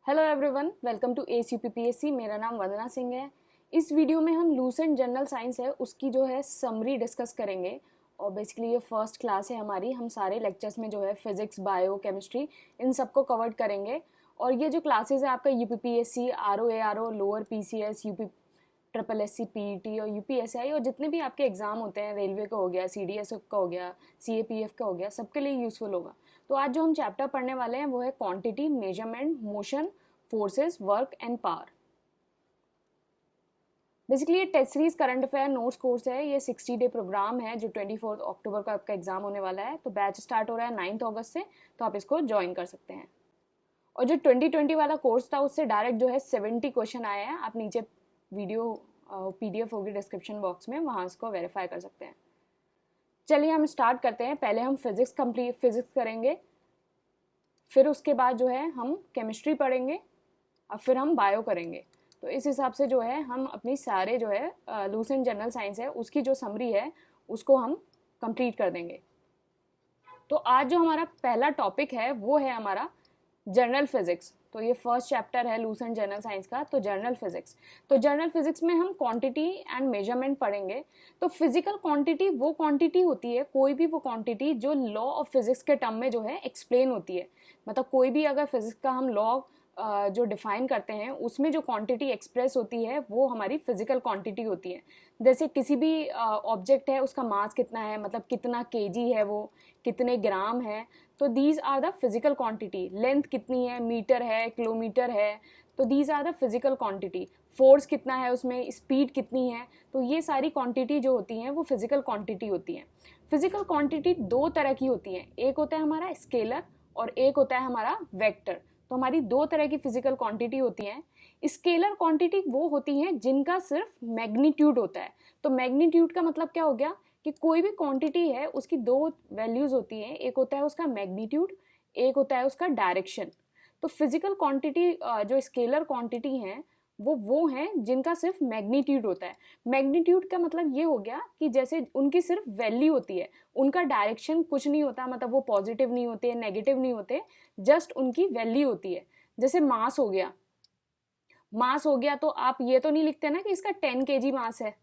Hello everyone, welcome to ACPPSC। मेरा नाम वंदना सिंह है। इस वीडियो में हम लूसेंट जनरल साइंस है उसकी जो है समरी डिस्कस करेंगे। और बेसिकली ये फर्स्ट क्लास है हमारी। हम सारे लेक्चर्स में जो है फिजिक्स, बायो, केमिस्ट्री इन सबको कवर करेंगे। और ये जो क्लासेस है आपका UPPSC, RO, lower PCS, UP SSC, PET और UPSI और जितने भी आपके एग्जाम होते हैं, रेलवे का हो गया, CDS का हो गया, CAPF का हो गया, सबके लिए यूजफुल होगा। तो आज जो हम चैप्टर पढ़ने वाले हैं वो है quantity, measurement, motion, forces, work and power. Basically ये test series current affair notes course है। ये 60 डे प्रोग्राम है जो 24 अक्टूबर को आपका एग्जाम होने वाला है। तो बैच स्टार्ट हो रहा है 9 अगस्त से, तो आप इसको ज्वाइन कर सकते हैं। और जो 2020 वाला कोर्स था उससे डायरेक्ट जो है 70 क्वेश्चन आए हैं। आप नीचे वीडियो PDF होगी डिस्क्रिप्शन बॉक्स में, वहाँ इसको वेरीफाई कर सकते हैं। चलिए हम स्टार्ट करते हैं। पहले हम फिजिक्स करेंगे, फिर उसके बाद जो है हम केमिस्ट्री पढ़ेंगे और फिर हम बायो करेंगे। तो इस हिसाब से जो है हम अपनी सारे जो है लूसेंट जनरल साइंस है उसकी जो समरी है उसको हम कंप्लीट कर देंगे। तो आज जो हमारा पहला टॉपिक है वो है हमारा जनरल फिजिक्स। तो ये फर्स्ट चैप्टर है लूसेंट जनरल साइंस का। तो जनरल फिजिक्स, तो जनरल फिजिक्स में हम क्वांटिटी एंड मेजरमेंट पढ़ेंगे। तो फिजिकल क्वांटिटी वो क्वांटिटी होती है, कोई भी वो क्वांटिटी जो लॉ ऑफ फिजिक्स के टर्म में जो है एक्सप्लेन होती है। मतलब कोई भी अगर फिजिक्स का हम लॉ जो डिफाइन करते हैं उसमें जो क्वांटिटी एक्सप्रेस होती है वो हमारी फिजिकल क्वांटिटी होती है। जैसे किसी भी ऑब्जेक्ट है, उसका मास कितना है, मतलब कितना केजी है, वो कितने ग्राम है। तो these are the physical quantity. Length कितनी है, मीटर है, किलोमीटर है, तो these are the physical quantity. Force कितना है उसमें, स्पीड कितनी है, तो ये सारी क्वांटिटी जो होती हैं वो फिजिकल क्वांटिटी होती हैं। फिजिकल क्वांटिटी दो तरह की होती हैं, एक होता है हमारा स्केलर और एक होता है हमारा वेक्टर। तो हमारी दो तरह की फिजिकल क्वांटिटी होती हैं। स्केलर क्वांटिटी वो होती हैं जिनका सिर्फ मैग्नीट्यूड होता है। तो मैग्नीट्यूड का मतलब क्या हो गया कि कोई भी क्वांटिटी है उसकी दो वैल्यूज होती हैं, एक होता है उसका मैग्नीट्यूड, एक होता है उसका डायरेक्शन। तो फिजिकल क्वांटिटी जो स्केलर क्वांटिटी हैं वो हैं जिनका सिर्फ मैग्नीट्यूड होता है। मैग्नीट्यूड का मतलब ये हो गया कि जैसे उनकी सिर्फ वैल्यू होती है, उनका डायरेक्शन कुछ नहीं होता, मतलब वो पॉजिटिव नहीं होते, नेगेटिव नहीं होते, जस्ट उनकी वैल्यू होती है। जैसे मास हो गया, मास हो गया तो आप ये तो नहीं लिखते ना कि इसका 10 kg मास है,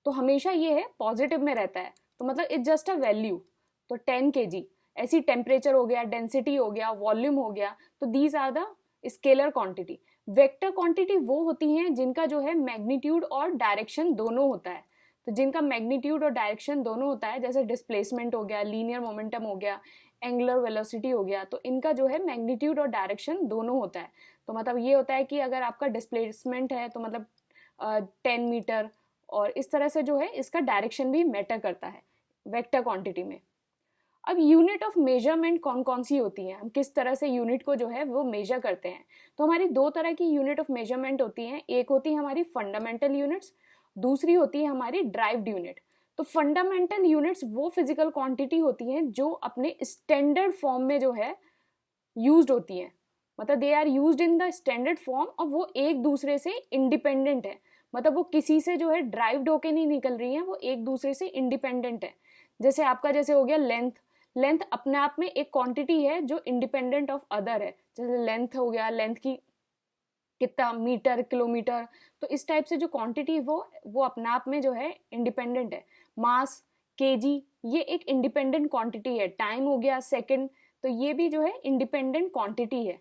तो हमेशा ये है पॉजिटिव में रहता है, तो मतलब इट्स जस्ट अ वैल्यू। तो 10 kg। ऐसी टेम्परेचर हो गया, डेंसिटी हो गया, वॉल्यूम हो गया, तो these are the scalar quantity. Vector quantity वो होती हैं जिनका जो है मैग्नीट्यूड और डायरेक्शन दोनों होता है। तो जिनका मैग्नीट्यूड और डायरेक्शन दोनों होता है, जैसे डिस्प्लेसमेंट हो गया, लीनियर मोमेंटम हो गया, एंगुलर वेलोसिटी हो गया, तो इनका जो है मैग्नीट्यूड और डायरेक्शन दोनों होता है। तो मतलब ये होता है कि अगर आपका डिस्प्लेसमेंट है तो मतलब 10 मीटर, और इस तरह से जो है इसका डायरेक्शन भी मैटर करता है वेक्टर क्वांटिटी में। अब यूनिट ऑफ मेजरमेंट कौन कौन सी होती हैं, हम किस तरह से यूनिट को जो है वो मेजर करते हैं। तो हमारी दो तरह की यूनिट ऑफ मेजरमेंट होती हैं, एक होती है हमारी फंडामेंटल यूनिट्स, दूसरी होती है हमारी ड्राइव्ड यूनिट। तो फंडामेंटल यूनिट्स वो फिजिकल क्वांटिटी होती हैं जो अपने स्टैंडर्ड फॉर्म में जो है यूज्ड होती हैं, मतलब they are used in the standard form, और वो एक दूसरे से इंडिपेंडेंट है। मतलब वो किसी से जो है ड्राइव्ड होके नहीं निकल रही हैं, वो एक दूसरे से इंडिपेंडेंट है। जैसे आपका जैसे हो गया लेंथ, लेंथ अपने आप में एक क्वांटिटी है जो इंडिपेंडेंट ऑफ अदर है। जैसे लेंथ हो गया, लेंथ की कितना मीटर, किलोमीटर, तो इस टाइप से जो क्वांटिटी है वो अपने आप में जो है इंडिपेंडेंट है। मास, केजी, ये एक इंडिपेंडेंट क्वांटिटी है। टाइम हो गया, सेकंड, तो ये भी जो है इंडिपेंडेंट क्वांटिटी है।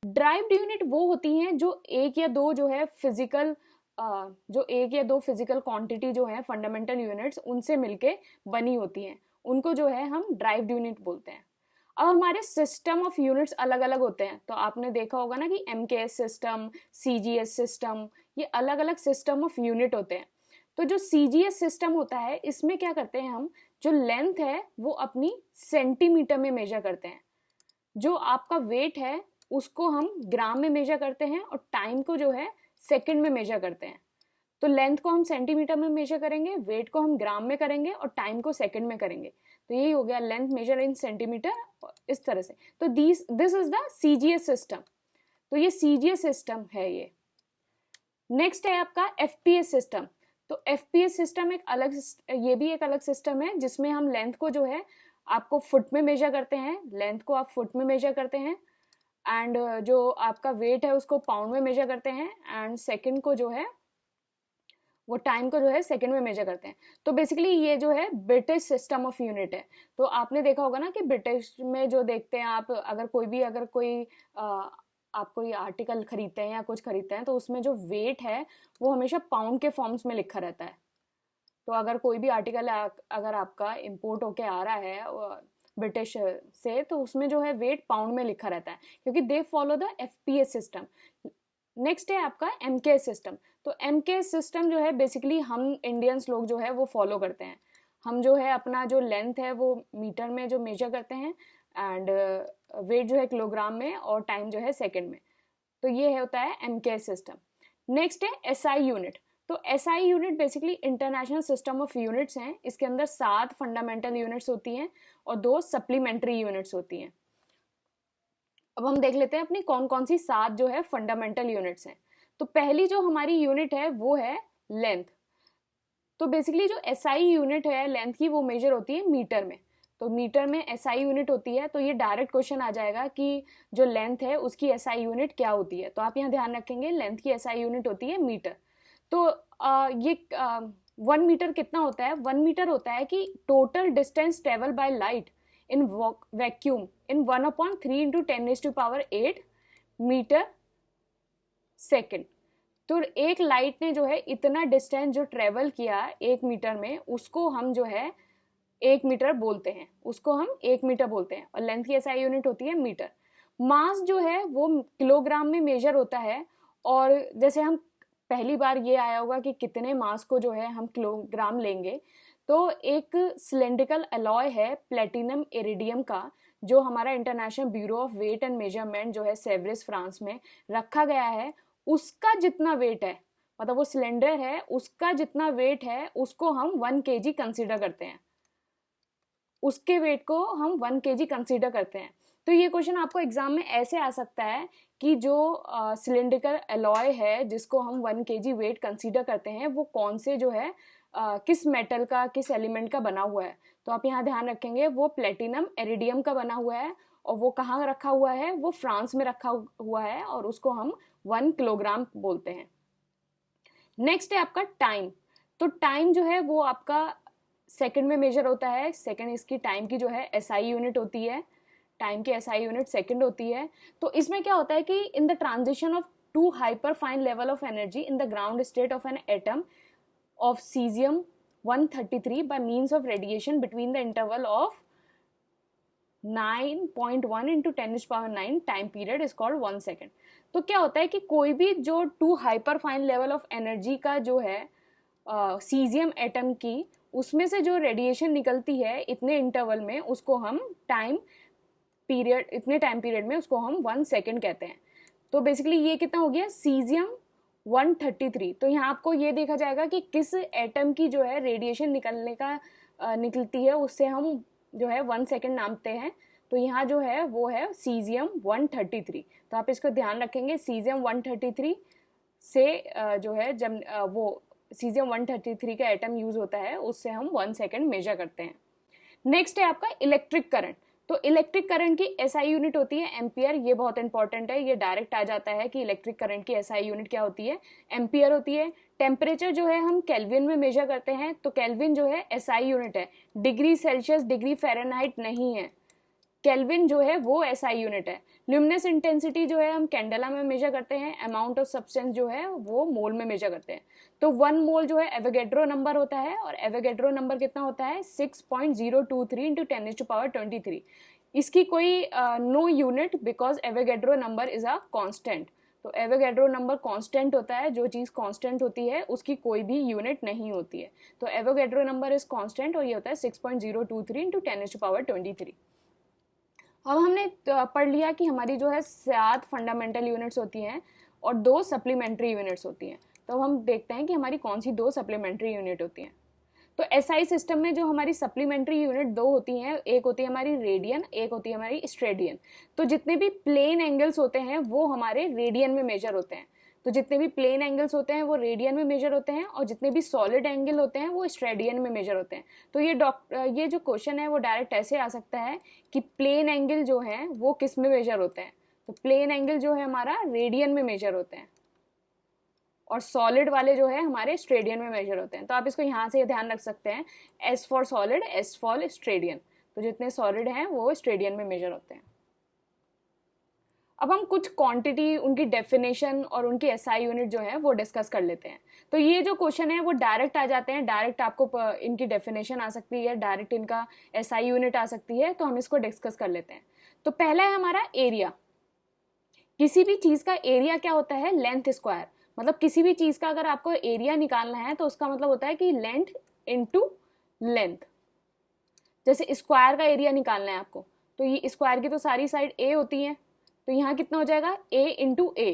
ड्राइव्ड यूनिट वो होती हैं जो एक या दो जो है फिजिकल क्वांटिटी जो है फंडामेंटल यूनिट्स उनसे मिलके बनी होती हैं, उनको जो है हम ड्राइव्ड यूनिट बोलते हैं। अब हमारे सिस्टम ऑफ यूनिट्स अलग अलग होते हैं। तो आपने देखा होगा ना कि MKS सिस्टम, CGS सिस्टम, ये अलग अलग सिस्टम ऑफ यूनिट होते हैं। तो जो CGS सिस्टम होता है इसमें क्या करते हैं हम, जो लेंथ है वो अपनी सेंटीमीटर में मेजर करते हैं, जो आपका वेट है उसको हम ग्राम में मेजर करते हैं, और टाइम को जो है सेकंड में मेजर करते हैं। तो लेंथ को हम सेंटीमीटर में मेजर करेंगे, वेट को हम ग्राम में करेंगे, और टाइम को सेकंड में करेंगे। तो यही हो गया लेंथ मेजर इन सेंटीमीटर, इस तरह से। तो this is the CGS system. तो ये CGS सिस्टम है ये। नेक्स्ट है आपका FPS सिस्टम। तो FPS सिस्टम एक अलग, ये भी एक अलग सिस्टम है जिसमें हम लेंथ को जो है आपको फुट में मेजर करते हैं, लेंथ को आप फुट में मेजर करते हैं, एंड जो आपका वेट है उसको पाउंड में मेजर करते हैं, एंड सेकंड को जो है वो टाइम को जो है सेकंड में मेजर करते हैं। तो बेसिकली ये जो है ब्रिटिश सिस्टम ऑफ यूनिट है। तो आपने देखा होगा ना कि ब्रिटिश में जो देखते हैं आप, अगर कोई आप कोई आर्टिकल खरीदते हैं या कुछ खरीदते हैं तो उसमें जो वेट है वो हमेशा पाउंड के फॉर्म्स में लिखा रहता है। तो अगर कोई भी आर्टिकल अगर आपका इम्पोर्ट होके आ रहा है ब्रिटिश से, तो उसमें जो है वेट पाउंड में लिखा रहता है, क्योंकि they follow the FPS system. Next है आपका एमकेएस सिस्टम। तो एमकेएस सिस्टम जो है बेसिकली हम इंडियंस लोग जो है वो फॉलो करते हैं। हम जो है अपना जो लेंथ है वो मीटर में जो मेजर करते हैं, एंड वेट जो है किलोग्राम में, और टाइम जो है सेकंड में। तो ये होता है एमकेएस सिस्टम। नेक्स्ट है एसआई यूनिट। तो SI unit basically international system of units हैं। इसके अंदर 7 फंडामेंटल यूनिट्स होती हैं और 2 सप्लीमेंट्री यूनिट्स होती हैं। अब हम देख लेते हैं अपनी कौन कौन सी 7 जो है फंडामेंटल यूनिट्स हैं। तो पहली जो हमारी यूनिट है वो है लेंथ। तो बेसिकली जो एसआई यूनिट है लेंथ की, वो मेजर होती है मीटर में। तो मीटर में एसआई यूनिट होती है। तो ये डायरेक्ट क्वेश्चन आ जाएगा कि जो लेंथ है उसकी एसआई यूनिट क्या होती है। तो आप यहाँ ध्यान रखेंगे लेंथ की एसआई यूनिट होती है मीटर। तो ये 1 मीटर कितना होता है? 1 मीटर होता है कि total distance travel by light in vacuum in 1/3 into 10⁸ metre second. तो एक लाइट ने जो है इतना डिस्टेंस जो ट्रेवल किया 1 मीटर में, उसको हम जो है 1 मीटर बोलते हैं, उसको हम 1 मीटर बोलते हैं। और लेंथ की एसआई यूनिट होती है मीटर। मास जो है वो किलोग्राम में मेजर होता है। और जैसे हम पहली बार ये आया होगा कि कितने मास को जो है हम किलोग्राम लेंगे, तो एक सिलेंड्रिकल अलॉय है प्लेटिनम इरिडियम का, जो हमारा international bureau of weight and measurement जो है सेवरिस फ्रांस में रखा गया है, उसका जितना वेट है, मतलब वो सिलेंडर है उसका जितना वेट है, उसको हम 1 kg कंसीडर करते हैं। उसके वेट को हम 1 kg कंसीडर करते हैं। तो ये क्वेश्चन आपको एग्जाम में ऐसे आ सकता है कि जो सिलेंड्रिकल अलॉय है जिसको हम 1 kg वेट कंसीडर करते हैं, वो कौन से जो है किस मेटल का, किस एलिमेंट का बना हुआ है। तो आप यहाँ ध्यान रखेंगे वो प्लेटिनम इरिडियम का बना हुआ है, और वो कहाँ रखा हुआ है? वो फ्रांस में रखा हुआ है, और उसको हम 1 किलोग्राम बोलते हैं। नेक्स्ट है आपका टाइम। तो टाइम जो है वो आपका सेकंड में मेजर होता है। सेकंड इसकी टाइम की जो है एसआई यूनिट होती है। टाइम की एसआई यूनिट सेकंड होती है। तो इसमें क्या होता है कि in the transition of 2 hyper fine level of energy in the ground state of an atom of cesium 133 by means of radiation between the interval of 9.1 into 10⁹ time period is called 1 second. तो क्या होता है कि कोई भी जो 2 hyper fine level of energy का जो है सीजियम एटम की, उसमें से जो रेडिएशन निकलती है इतने इंटरवल में, उसको हम टाइम पीरियड, इतने टाइम पीरियड में उसको हम 1 सेकेंड कहते हैं। तो बेसिकली ये कितना हो गया? सीजियम 133। तो यहाँ आपको ये देखा जाएगा कि किस एटम की जो है रेडिएशन निकलती है, उससे हम जो है 1 सेकेंड नापते हैं। तो यहाँ जो है वो है सीजियम 133। तो आप इसको ध्यान रखेंगे, सीजियम 133 से जो है जब वो सीजियम 133 का एटम यूज होता है, उससे हम 1 सेकेंड मेजर करते हैं। नेक्स्ट है आपका इलेक्ट्रिक करंट। तो इलेक्ट्रिक करंट की एसआई यूनिट होती है एम्पियर। ये बहुत इंपॉर्टेंट है, ये डायरेक्ट आ जाता है कि इलेक्ट्रिक करंट की एसआई यूनिट क्या होती है? एम्पियर होती है। टेम्परेचर जो है हम केल्विन में मेजर करते हैं। तो केल्विन जो है एसआई यूनिट है, डिग्री सेल्सियस, डिग्री फ़ारेनहाइट नहीं है। केल्विन जो है वो एसआई यूनिट है। ल्यूमिनस इंटेंसिटी जो है हम कैंडेला में मेजर करते हैं। अमाउंट ऑफ सब्सटेंस जो है वो मोल में मेजर करते हैं। तो 1 मोल जो है एवोगैड्रो नंबर होता है, और एवोगैड्रो नंबर कितना होता है? 6.023 इंटू 10⁻23। इसकी कोई no unit, because Avogadro number is a constant. तो एवोगैड्रो नंबर कांस्टेंट होता है, जो चीज़ कांस्टेंट होती है उसकी कोई भी यूनिट नहीं होती है। तो एवोगैड्रो नंबर इज कांस्टेंट, और ये होता है 6.023 इंटू 10⁻23। अब हमने पढ़ लिया कि हमारी जो है 7 फंडामेंटल यूनिट्स होती हैं और 2 सप्लीमेंट्री यूनिट्स होती हैं। तो हम देखते हैं कि हमारी कौन सी 2 सप्लीमेंट्री यूनिट होती हैं। तो एसआई सिस्टम में जो हमारी सप्लीमेंट्री यूनिट 2 होती हैं, एक होती है हमारी रेडियन, एक होती है हमारी स्ट्रेडियन। तो जितने भी प्लेन एंगल्स होते हैं वो हमारे रेडियन में मेजर होते हैं। तो जितने भी प्लेन एंगल्स होते हैं वो रेडियन में मेजर होते हैं, और जितने भी सॉलिड एंगल होते हैं वो स्ट्रेडियन में मेजर होते हैं। तो ये जो क्वेश्चन है वो डायरेक्ट ऐसे आ सकता है कि प्लेन एंगल जो हैं वो किस में मेजर होते हैं? तो प्लेन एंगल जो है हमारा रेडियन में मेजर होते हैं और सॉलिड वाले जो है हमारे स्ट्रेडियन में मेजर होते हैं। तो आप इसको यहाँ से ध्यान रख सकते हैं, S for solid, S for steradian. तो जितने सॉलिड हैं वो स्ट्रेडियन में मेजर होते हैं। अब हम कुछ क्वांटिटी, उनकी डेफिनेशन और उनकी एसआई यूनिट जो है वो डिस्कस कर लेते हैं। तो ये जो क्वेश्चन है वो डायरेक्ट आ जाते हैं, डायरेक्ट आपको इनकी डेफिनेशन आ सकती है, डायरेक्ट इनका एसआई यूनिट आ सकती है। तो हम इसको डिस्कस कर लेते हैं। तो पहला है हमारा एरिया। किसी भी चीज का एरिया क्या होता है? Length square. मतलब किसी भी चीज का अगर आपको एरिया निकालना है तो उसका मतलब होता है कि लेंथ इनटू लेंथ। जैसे स्क्वायर का एरिया निकालना है आपको, तो ये स्क्वायर की तो सारी साइड ए होती है, तो यहाँ कितना हो जाएगा? ए इंटू ए,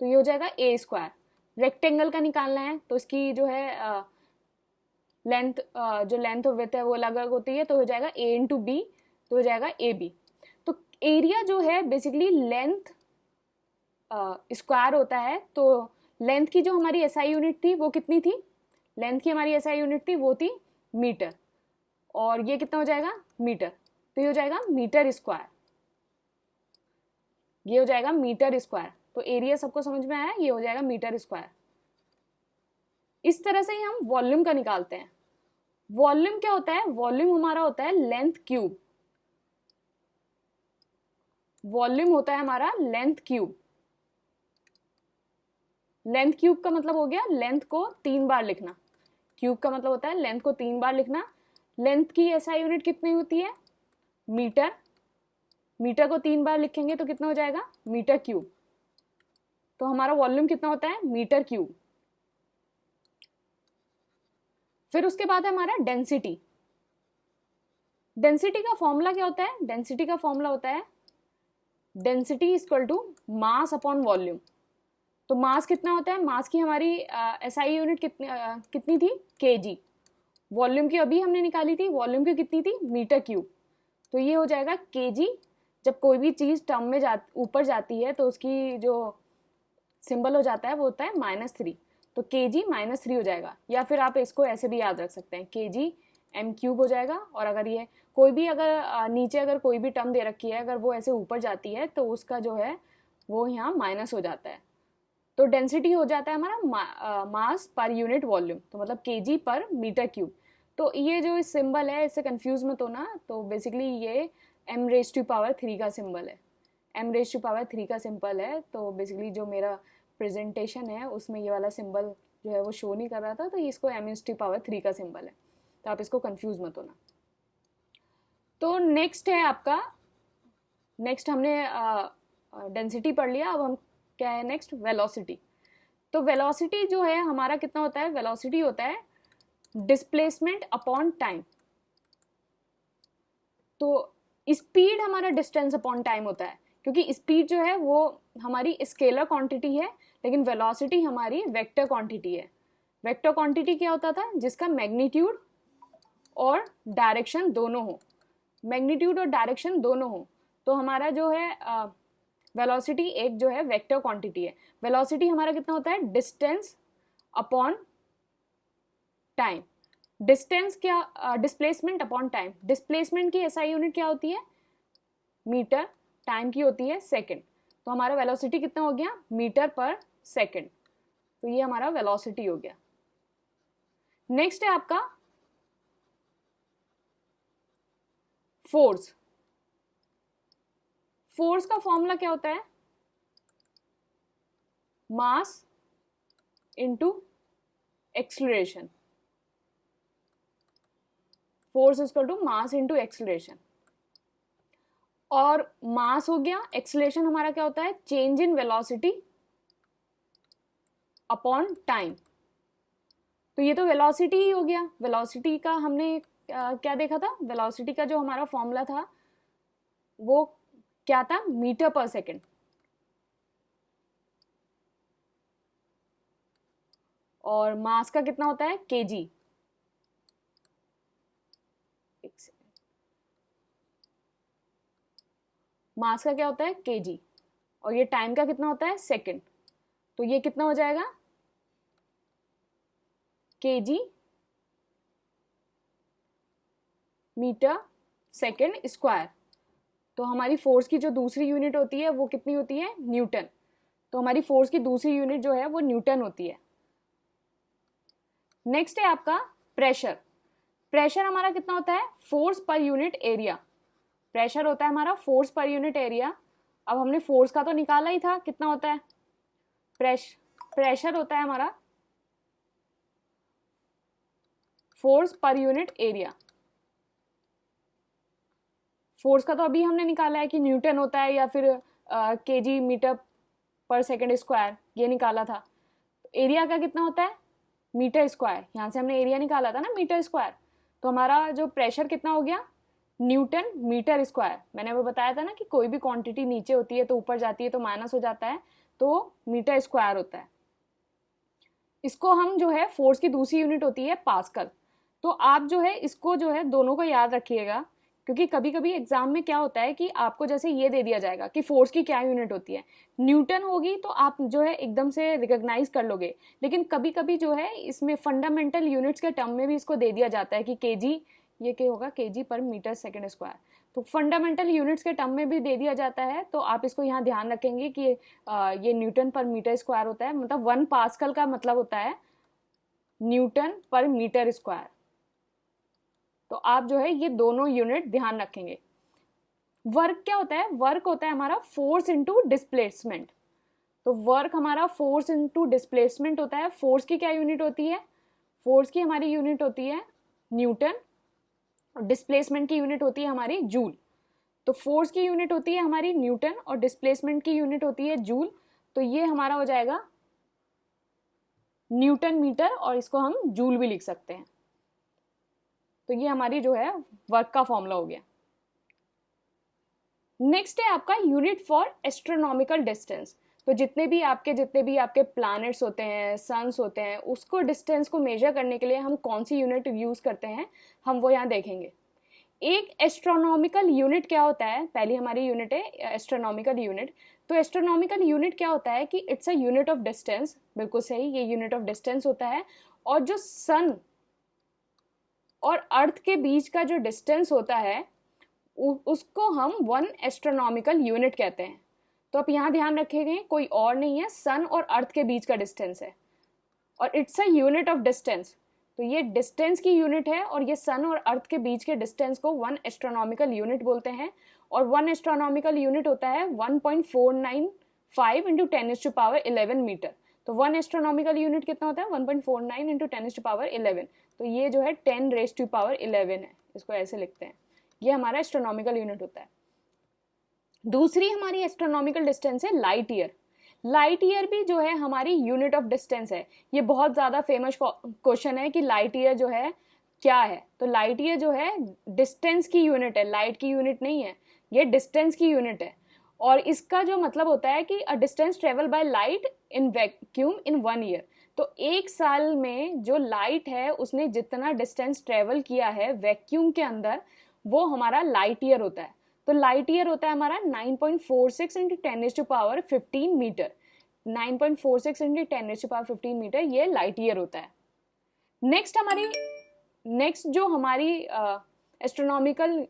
तो ये हो जाएगा ए स्क्वायर। रेक्टेंगल का निकालना है तो इसकी जो है लेंथ, जो लेंथ और विड्थ है वो अलग अलग होती है, तो हो जाएगा ए इंटू बी, तो हो जाएगा ए बी। तो एरिया जो है बेसिकली लेंथ स्क्वायर होता है। तो लेंथ की जो हमारी एसआई यूनिट थी वो कितनी थी? लेंथ की हमारी एसआई यूनिट थी वो थी मीटर, और ये कितना हो जाएगा? मीटर। तो ये हो जाएगा मीटर स्क्वायर, ये हो जाएगा मीटर स्क्वायर। तो एरिया सबको समझ में आया? ये हो जाएगा मीटर स्क्वायर। इस तरह से ही हम वॉल्यूम का निकालते हैं। वॉल्यूम क्या होता है? वॉल्यूम हमारा होता है लेंथ क्यूब। वॉल्यूम होता है हमारा लेंथ क्यूब। लेंथ क्यूब का मतलब हो गया लेंथ को 3 बार लिखना। क्यूब का मतलब होता है लेंथ को 3 बार लिखना। लेंथ की एसआई यूनिट कितनी होती है? मीटर। मीटर को 3 बार लिखेंगे तो कितना हो जाएगा? Metre cube. तो हमारा वॉल्यूम कितना होता है? Metre cube. फिर उसके बाद है हमारा डेंसिटी। डेंसिटी का फॉर्मूला क्या होता है? डेंसिटी का फॉर्मूला होता है density equal to mass upon volume. तो मास कितना होता है? मास की हमारी एसआई यूनिट कितनी थी? केजी। वॉल्यूम की अभी हमने निकाली थी, वॉल्यूम की कितनी थी? Metre cube. तो ये हो जाएगा केजी। जब कोई भी चीज टर्म में ऊपर जाती है तो उसकी जो सिंबल हो जाता है वो होता है -3। तो केजी -3 हो जाएगा। या फिर आप इसको ऐसे भी याद रख सकते हैं, केजी एम क्यूब हो जाएगा। और अगर ये कोई भी अगर नीचे अगर कोई भी टर्म दे रखी है, अगर वो ऐसे ऊपर जाती है तो उसका जो है वो यहाँ माइनस हो जाता है। तो डेंसिटी हो जाता है हमारा मास पर यूनिट वॉल्यूम, तो मतलब केजी पर मीटर क्यूब। तो ये जो सिंबल है इससे कंफ्यूज मत होना। तो बेसिकली ये m⁻³ का सिंबल है। m⁻³ का सिंबल है। तो बेसिकली जो मेरा प्रेजेंटेशन है उसमें ये वाला सिंबल जो है वो शो नहीं कर रहा था, तो इसको m⁻³ का सिंबल है। तो आप इसको कंफ्यूज मत होना। तो नेक्स्ट है आपका, नेक्स्ट हमने डेंसिटी पढ़ लिया। अब हम क्या है नेक्स्ट? वेलोसिटी। तो वेलोसिटी जो है हमारा कितना होता है? वेलोसिटी होता है डिस्प्लेसमेंट अपॉन टाइम। तो स्पीड हमारा डिस्टेंस अपॉन टाइम होता है, क्योंकि स्पीड जो है वो हमारी स्केलर क्वांटिटी है, लेकिन वेलोसिटी हमारी वेक्टर क्वांटिटी है। वेक्टर क्वांटिटी क्या होता था? जिसका मैग्नीट्यूड और डायरेक्शन दोनों हो, मैग्नीट्यूड और डायरेक्शन दोनों हो। तो हमारा जो है वेलोसिटी एक जो है वेक्टर क्वांटिटी है। वेलोसिटी हमारा कितना होता है? Distance upon time. डिस्टेंस क्या? Displacement upon time. डिस्प्लेसमेंट की एसआई यूनिट क्या होती है? मीटर। टाइम की होती है सेकंड। तो हमारा वेलोसिटी कितना हो गया? मीटर पर सेकंड। तो ये हमारा वेलोसिटी हो गया। नेक्स्ट है आपका फोर्स। फोर्स का फॉर्मूला क्या होता है? Mass into acceleration. Force equal to mass into acceleration. और मास हो गया, एक्सलेशन हमारा क्या होता है? Change in velocity upon time. तो ये तो वेलोसिटी ही हो गया। वेलोसिटी का हमने क्या देखा था? वेलोसिटी का जो हमारा फॉर्मूला था वो क्या था? मीटर पर सेकेंड। और मास का कितना होता है? केजी। मास का क्या होता है? केजी। और ये टाइम का कितना होता है? सेकंड। तो ये कितना हो जाएगा? Kg metre second square. तो हमारी फोर्स की जो दूसरी यूनिट होती है वो कितनी होती है, न्यूटन। तो हमारी फोर्स की दूसरी यूनिट जो है वो न्यूटन होती है। नेक्स्ट है आपका प्रेशर। प्रेशर हमारा कितना होता है, force per unit area. Pressure होता है हमारा फोर्स पर यूनिट एरिया। अब हमने फोर्स का तो निकाला ही था, कितना होता है, प्रेशर होता है हमारा force per unit area. Force का तो अभी हमने निकाला है कि न्यूटन होता है या फिर केजी मीटर पर सेकंड स्क्वायर, ये निकाला था। एरिया का कितना होता है, मीटर स्क्वायर। यहाँ से हमने एरिया निकाला था ना, मीटर स्क्वायर। तो हमारा जो प्रेशर कितना हो गया, न्यूटन मीटर स्क्वायर। मैंने वो बताया था ना कि कोई भी क्वांटिटी नीचे होती है तो ऊपर जाती है तो माइनस हो जाता है, तो मीटर स्क्वायर होता है। इसको हम जो है फोर्स की दूसरी यूनिट होती है पास्कल। तो आप जो है इसको जो है दोनों को याद रखिएगा, क्योंकि कभी कभी एग्जाम में क्या होता है कि आपको जैसे ये दे दिया जाएगा कि फोर्स की क्या यूनिट होती है, न्यूटन होगी तो आप जो है एकदम से रिकॉग्नाइज कर लोगे। लेकिन कभी कभी जो है इसमें फंडामेंटल यूनिट्स के टर्म में भी इसको दे दिया जाता है कि केजी, ये क्या होगा, केजी पर मीटर सेकेंड स्क्वायर। तो फंडामेंटल यूनिट्स के टर्म में भी दे दिया जाता है, तो आप इसको यहाँ ध्यान रखेंगे कि ये न्यूटन पर मीटर स्क्वायर होता है। मतलब 1 पास्कल का मतलब होता है न्यूटन पर मीटर स्क्वायर। तो आप जो है ये दोनों यूनिट ध्यान रखेंगे। वर्क क्या होता है, वर्क होता है हमारा फोर्स इनटू डिस्प्लेसमेंट। तो वर्क हमारा फोर्स इनटू डिस्प्लेसमेंट होता है। फोर्स की क्या यूनिट होती है, फोर्स की हमारी यूनिट होती है न्यूटन, और डिस्प्लेसमेंट की यूनिट होती है हमारी जूल। तो फोर्स की यूनिट होती है हमारी न्यूटन और डिस्प्लेसमेंट की यूनिट होती है जूल। तो ये हमारा हो जाएगा न्यूटन मीटर, और इसको हम जूल भी लिख सकते हैं। तो ये हमारी जो है वर्क का फॉर्मूला हो गया। नेक्स्ट है आपका यूनिट फॉर एस्ट्रोनॉमिकल डिस्टेंस। तो जितने भी आपके प्लैनेट्स होते हैं, सन्स होते हैं, उसको डिस्टेंस को मेजर करने के लिए हम कौन सी यूनिट यूज करते हैं, हम वो यहाँ देखेंगे। एक एस्ट्रोनॉमिकल यूनिट क्या होता है, पहली हमारी यूनिट है एस्ट्रोनॉमिकल यूनिट। तो एस्ट्रोनॉमिकल यूनिट क्या होता है कि it's a unit of distance, बिल्कुल सही, ये यूनिट ऑफ डिस्टेंस होता है। और जो सन और अर्थ के बीच का जो डिस्टेंस होता है उसको हम 1 एस्ट्रोनॉमिकल यूनिट कहते हैं। तो आप यहाँ ध्यान रखेंगे, कोई और नहीं है, सन और अर्थ के बीच का डिस्टेंस है और it's a unit of distance. तो ये डिस्टेंस की यूनिट है और ये सन और अर्थ के बीच के डिस्टेंस को 1 एस्ट्रोनॉमिकल यूनिट बोलते हैं। और 1 एस्ट्रोनॉमिकल यूनिट होता है 1.495 इंटू 10⁻11 मीटर। तो 1 एस्ट्रोनॉमिकल यूनिट कितना होता है, 1.49 इंटू 10⁻11। तो ये जो है 10⁻11 है, इसको ऐसे लिखते हैं। ये हमारा एस्ट्रोनॉमिकल यूनिट होता है। दूसरी हमारी एस्ट्रोनॉमिकल डिस्टेंस है लाइट ईयर। लाइट ईयर भी जो है हमारी यूनिट ऑफ डिस्टेंस है। ये बहुत ज़्यादा फेमस क्वेश्चन है कि लाइट ईयर जो है क्या है। तो लाइट ईयर जो है डिस्टेंस की यूनिट है, लाइट की यूनिट नहीं है, ये डिस्टेंस की यूनिट है। और इसका जो मतलब होता है कि a distance travel by light in vacuum in 1 year. तो एक साल में जो लाइट है उसने जितना डिस्टेंस ट्रेवल किया है वैक्यूम के अंदर, वो हमारा लाइट ईयर होता है। तो लाइट ईयर होता है हमारा 9.46 इंटू 10⁻15 मीटर। 9.46 इंटू 10⁻15 मीटर, ये लाइट ईयर होता है। नेक्स्ट जो हमारी एस्ट्रोनॉमिकल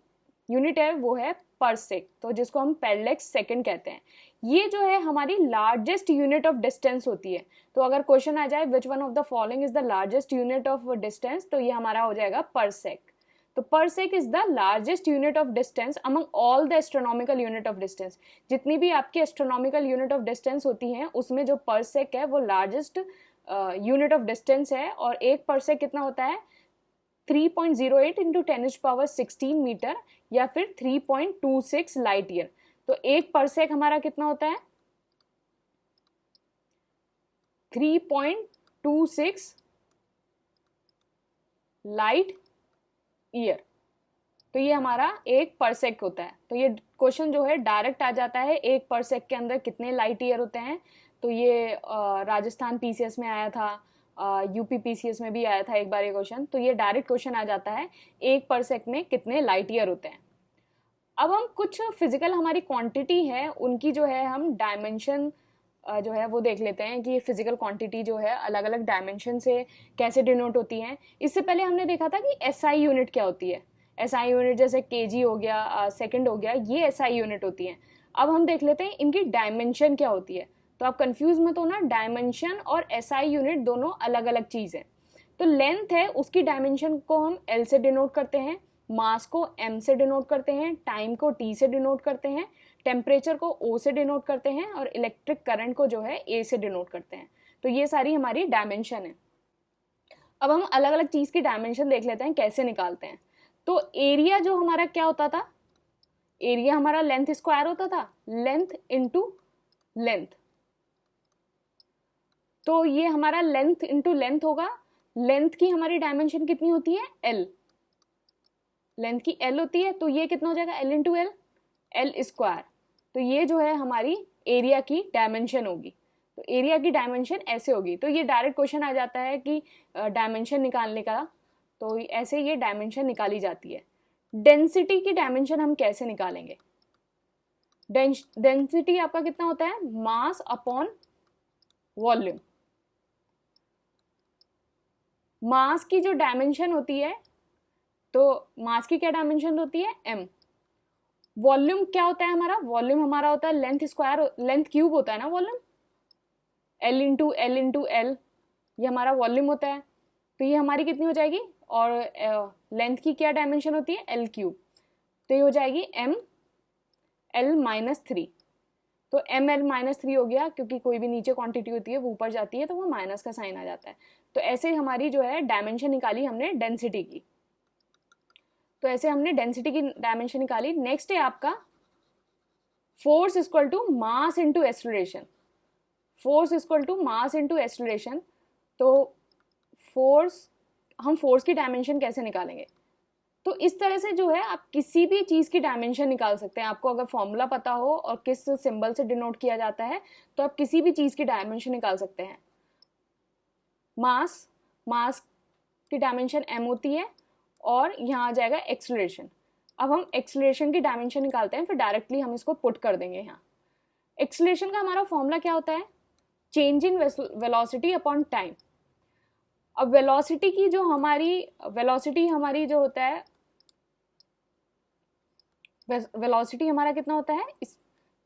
यूनिट है वो है परसेक, तो जिसको हम पेरलेक्स सेकंड कहते हैं। ये जो है हमारी लार्जेस्ट यूनिट ऑफ डिस्टेंस होती है। तो अगर क्वेश्चन आ जाए which one of the following is the largest unit of distance, तो ये हमारा हो जाएगा परसेक। तो parsec is the largest unit of distance among all the astronomical unit of distance. जितनी भी आपकी एस्ट्रोनॉमिकल यूनिट ऑफ डिस्टेंस होती हैं उसमें जो परसेक है वो लार्जेस्ट यूनिट ऑफ डिस्टेंस है। और एक परसेक कितना होता है, 3.08 इंटू 10⁻16 मीटर या फिर 3.26 लाइट ईयर। तो एक परसेक हमारा कितना होता है, 3.26 लाइट ईयर। तो ये हमारा एक परसेक होता है। तो ये क्वेश्चन जो है डायरेक्ट आ जाता है, एक परसेक के अंदर कितने लाइट ईयर होते हैं। तो ये राजस्थान पीसीएस में आया था, यूपी पीसीएस में भी आया था एक बार ये क्वेश्चन। तो ये डायरेक्ट क्वेश्चन आ जाता है, एक परसेक में कितने लाइट ईयर होते हैं। अब हम कुछ फिजिकल हमारी क्वांटिटी है उनकी जो है हम डायमेंशन जो है वो देख लेते हैं कि फिजिकल क्वांटिटी जो है अलग अलग डायमेंशन से कैसे डिनोट होती हैं। इससे पहले हमने देखा था कि एसआई यूनिट क्या होती है। SI यूनिट जैसे kg हो गया, सेकंड हो गया, ये SI यूनिट होती हैं। अब हम देख लेते हैं इनकी डायमेंशन क्या होती है। तो आप कंफ्यूज मत होना, डायमेंशन और SI यूनिट दोनों अलग अलग चीज़ है। तो लेंथ है, उसकी डायमेंशन को हम L से डिनोट करते हैं, मास को M से डिनोट करते हैं, टाइम को T से डिनोट करते हैं, टेम्परेचर को O से डिनोट करते हैं और इलेक्ट्रिक करंट को जो है A से डिनोट करते हैं। तो ये सारी हमारी डायमेंशन है। अब हम अलग अलग चीज़ की डायमेंशन देख लेते हैं कैसे निकालते हैं। तो एरिया जो हमारा क्या होता था, एरिया हमारा लेंथ स्क्वायर होता था, लेंथ इंटू लेंथ। तो ये हमारा लेंथ इंटू लेंथ होगा। लेंथ की हमारी डायमेंशन कितनी होती है, L, लेंथ की L होती है, तो ये कितना हो जाएगा, L into L, L square. तो ये जो है हमारी एरिया की डायमेंशन होगी। तो एरिया की डायमेंशन ऐसे होगी। तो ये डायरेक्ट क्वेश्चन आ जाता है कि डायमेंशन निकालने का, तो ऐसे ये डायमेंशन निकाली जाती है। डेंसिटी की डायमेंशन हम कैसे निकालेंगे, डेंसिटी आपका कितना होता है, मास अपॉन वॉल्यूम। मास की जो डायमेंशन होती है, तो मास की क्या डायमेंशन होती है, m। वॉल्यूम क्या होता है हमारा, वॉल्यूम हमारा होता है लेंथ स्क्वायर, लेंथ क्यूब होता है ना वॉल्यूम, L इंटू एल, ये हमारा वॉल्यूम होता है। तो ये हमारी कितनी हो जाएगी, और लेंथ की क्या डायमेंशन होती है, L क्यूब, तो ये हो जाएगी m L माइनस 3। तो m L माइनस 3 हो गया, क्योंकि कोई भी नीचे क्वांटिटी होती है वो ऊपर जाती है तो वो माइनस का साइन आ जाता है। तो ऐसे हमारी जो है डायमेंशन निकाली हमने डेंसिटी की। तो ऐसे हमने डेंसिटी की डायमेंशन निकाली। नेक्स्ट है आपका force equal to mass into acceleration. Force equal to mass into acceleration. तो फोर्स, हम फोर्स की डायमेंशन कैसे निकालेंगे, तो इस तरह से जो है आप किसी भी चीज़ की डायमेंशन निकाल सकते हैं। आपको अगर फॉर्मूला पता हो और किस सिंबल से डिनोट किया जाता है, तो आप किसी भी चीज़ की डायमेंशन निकाल सकते हैं। मास, मास की डायमेंशन m होती है, और यहाँ आ जाएगा एक्सेलरेशन। अब हम एक्सेलरेशन की डायमेंशन निकालते हैं, फिर डायरेक्टली हम इसको पुट कर देंगे यहाँ। एक्सेलरेशन का हमारा फॉर्मूला क्या होता है, change in velocity upon time. अब वेलोसिटी की जो हमारी, वेलोसिटी हमारी जो होता है, वेलोसिटी हमारा कितना होता है, इस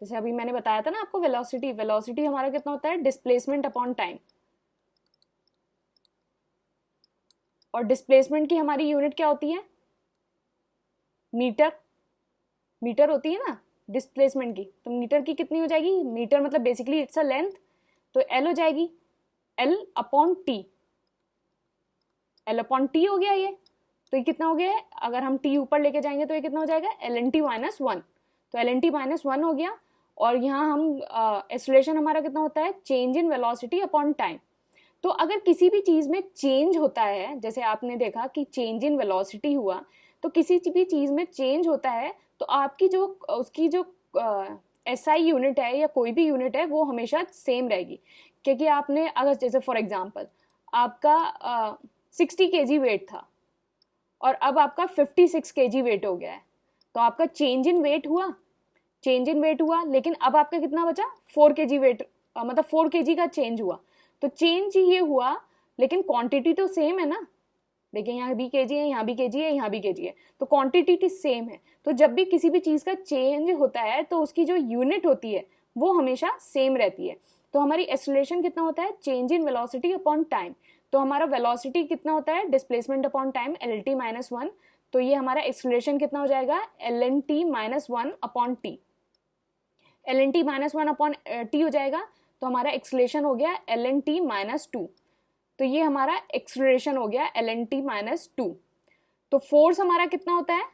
जैसे अभी मैंने बताया था ना आपको, वेलोसिटी, वेलोसिटी हमारा कितना होता है, डिस्प्लेसमेंट अपॉन टाइम। और डिस्प्लेसमेंट की हमारी यूनिट क्या होती है, मीटर, मीटर होती है ना डिस्प्लेसमेंट की। तो मीटर की कितनी हो जाएगी, मीटर मतलब बेसिकली इट्स अ लेंथ, तो L हो जाएगी L upon T, L upon T हो गया ये। तो ये कितना हो गया है, अगर हम T ऊपर लेके जाएंगे तो ये कितना हो जाएगा, LNT माइनस 1। तो LNT माइनस 1 हो गया। और यहाँ हम एक्सेलरेशन हमारा कितना होता है, change in velocity upon time. तो अगर किसी भी चीज़ में चेंज होता है, जैसे आपने देखा कि चेंज इन वेलोसिटी हुआ, तो किसी भी चीज़ में चेंज होता है तो आपकी जो उसकी जो SI यूनिट है या कोई भी यूनिट है वो हमेशा सेम रहेगी। क्योंकि आपने अगर जैसे फॉर एग्जांपल आपका 60 kg वेट था और अब आपका 56 kg वेट हो गया है, तो आपका चेंज इन वेट हुआ, चेंज इन वेट हुआ, लेकिन अब आपका कितना बचा, 4 kg वेट, मतलब 4 kg का चेंज हुआ। तो चेंज ये हुआ, लेकिन क्वांटिटी तो सेम है ना। देखिए यहाँ भी kg है, यहाँ भी kg है, यहाँ भी kg है, तो क्वांटिटी सेम है। तो जब भी किसी भी चीज़ का चेंज होता है तो उसकी जो यूनिट होती है वो हमेशा सेम रहती है। तो हमारी एक्सेलरेशन कितना होता है, change in velocity upon time. तो हमारा वेलोसिटी कितना होता है, displacement upon time, LT minus 1। तो ये हमारा एक्सेलरेशन कितना हो जाएगा, LNT minus 1 upon T, LNT minus 1 upon T हो जाएगा। तो हमारा एक्सेलरेशन हो गया LNT माइनस 2। तो ये हमारा एक्सेलरेशन हो गया LNT माइनस 2। तो फोर्स हमारा कितना होता है,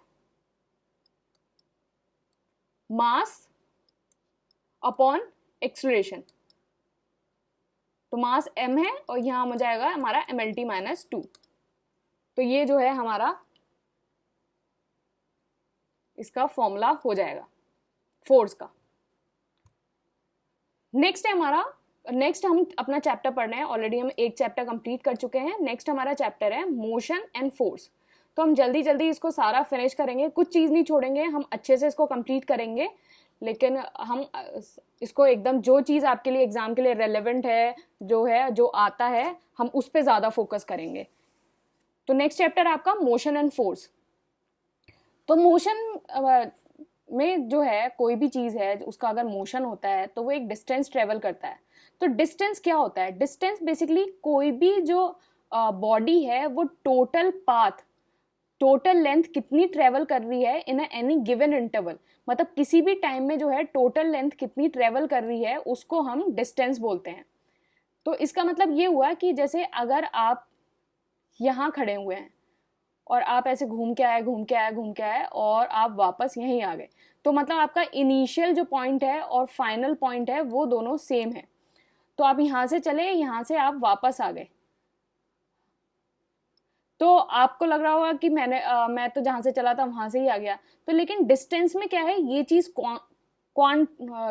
मास अपॉन एक्सेलरेशन। तो मास m है और यहां हो जाएगा हमारा MLT माइनस 2। तो ये जो है हमारा इसका फॉर्मूला हो जाएगा फोर्स का। नेक्स्ट है हमारा, नेक्स्ट हम अपना चैप्टर पढ़ रहे हैं, ऑलरेडी हम एक चैप्टर कंप्लीट कर चुके हैं। नेक्स्ट हमारा चैप्टर है मोशन एंड फोर्स। तो हम जल्दी जल्दी इसको सारा फिनिश करेंगे, कुछ चीज़ नहीं छोड़ेंगे, हम अच्छे से इसको कंप्लीट करेंगे। लेकिन हम इसको एकदम जो चीज़ आपके लिए एग्जाम के लिए रेलेवेंट है, जो आता है, हम उस पर ज़्यादा फोकस करेंगे। तो नेक्स्ट चैप्टर आपका मोशन एंड फोर्स। तो मोशन में जो है कोई भी चीज़ है उसका अगर मोशन होता है तो वो एक डिस्टेंस ट्रेवल करता है। तो डिस्टेंस क्या होता है? डिस्टेंस बेसिकली कोई भी जो बॉडी है वो टोटल पाथ, टोटल लेंथ कितनी ट्रेवल कर रही है इन एनी गिवन इंटरवल, मतलब किसी भी टाइम में जो है टोटल लेंथ कितनी ट्रेवल कर रही है उसको हम डिस्टेंस बोलते हैं। तो इसका मतलब ये हुआ कि जैसे अगर आप यहाँ खड़े हुए हैं और आप ऐसे घूम के आए घूम के आए घूम के आए और आप वापस यहीं आ गए, तो मतलब आपका इनिशियल जो पॉइंट है और फाइनल पॉइंट है वो दोनों सेम है। तो आप यहाँ से चले, यहाँ से आप वापस आ गए, तो आपको लग रहा होगा कि मैं तो जहां से चला था वहां से ही आ गया। तो लेकिन डिस्टेंस में क्या है, ये चीज क्वांट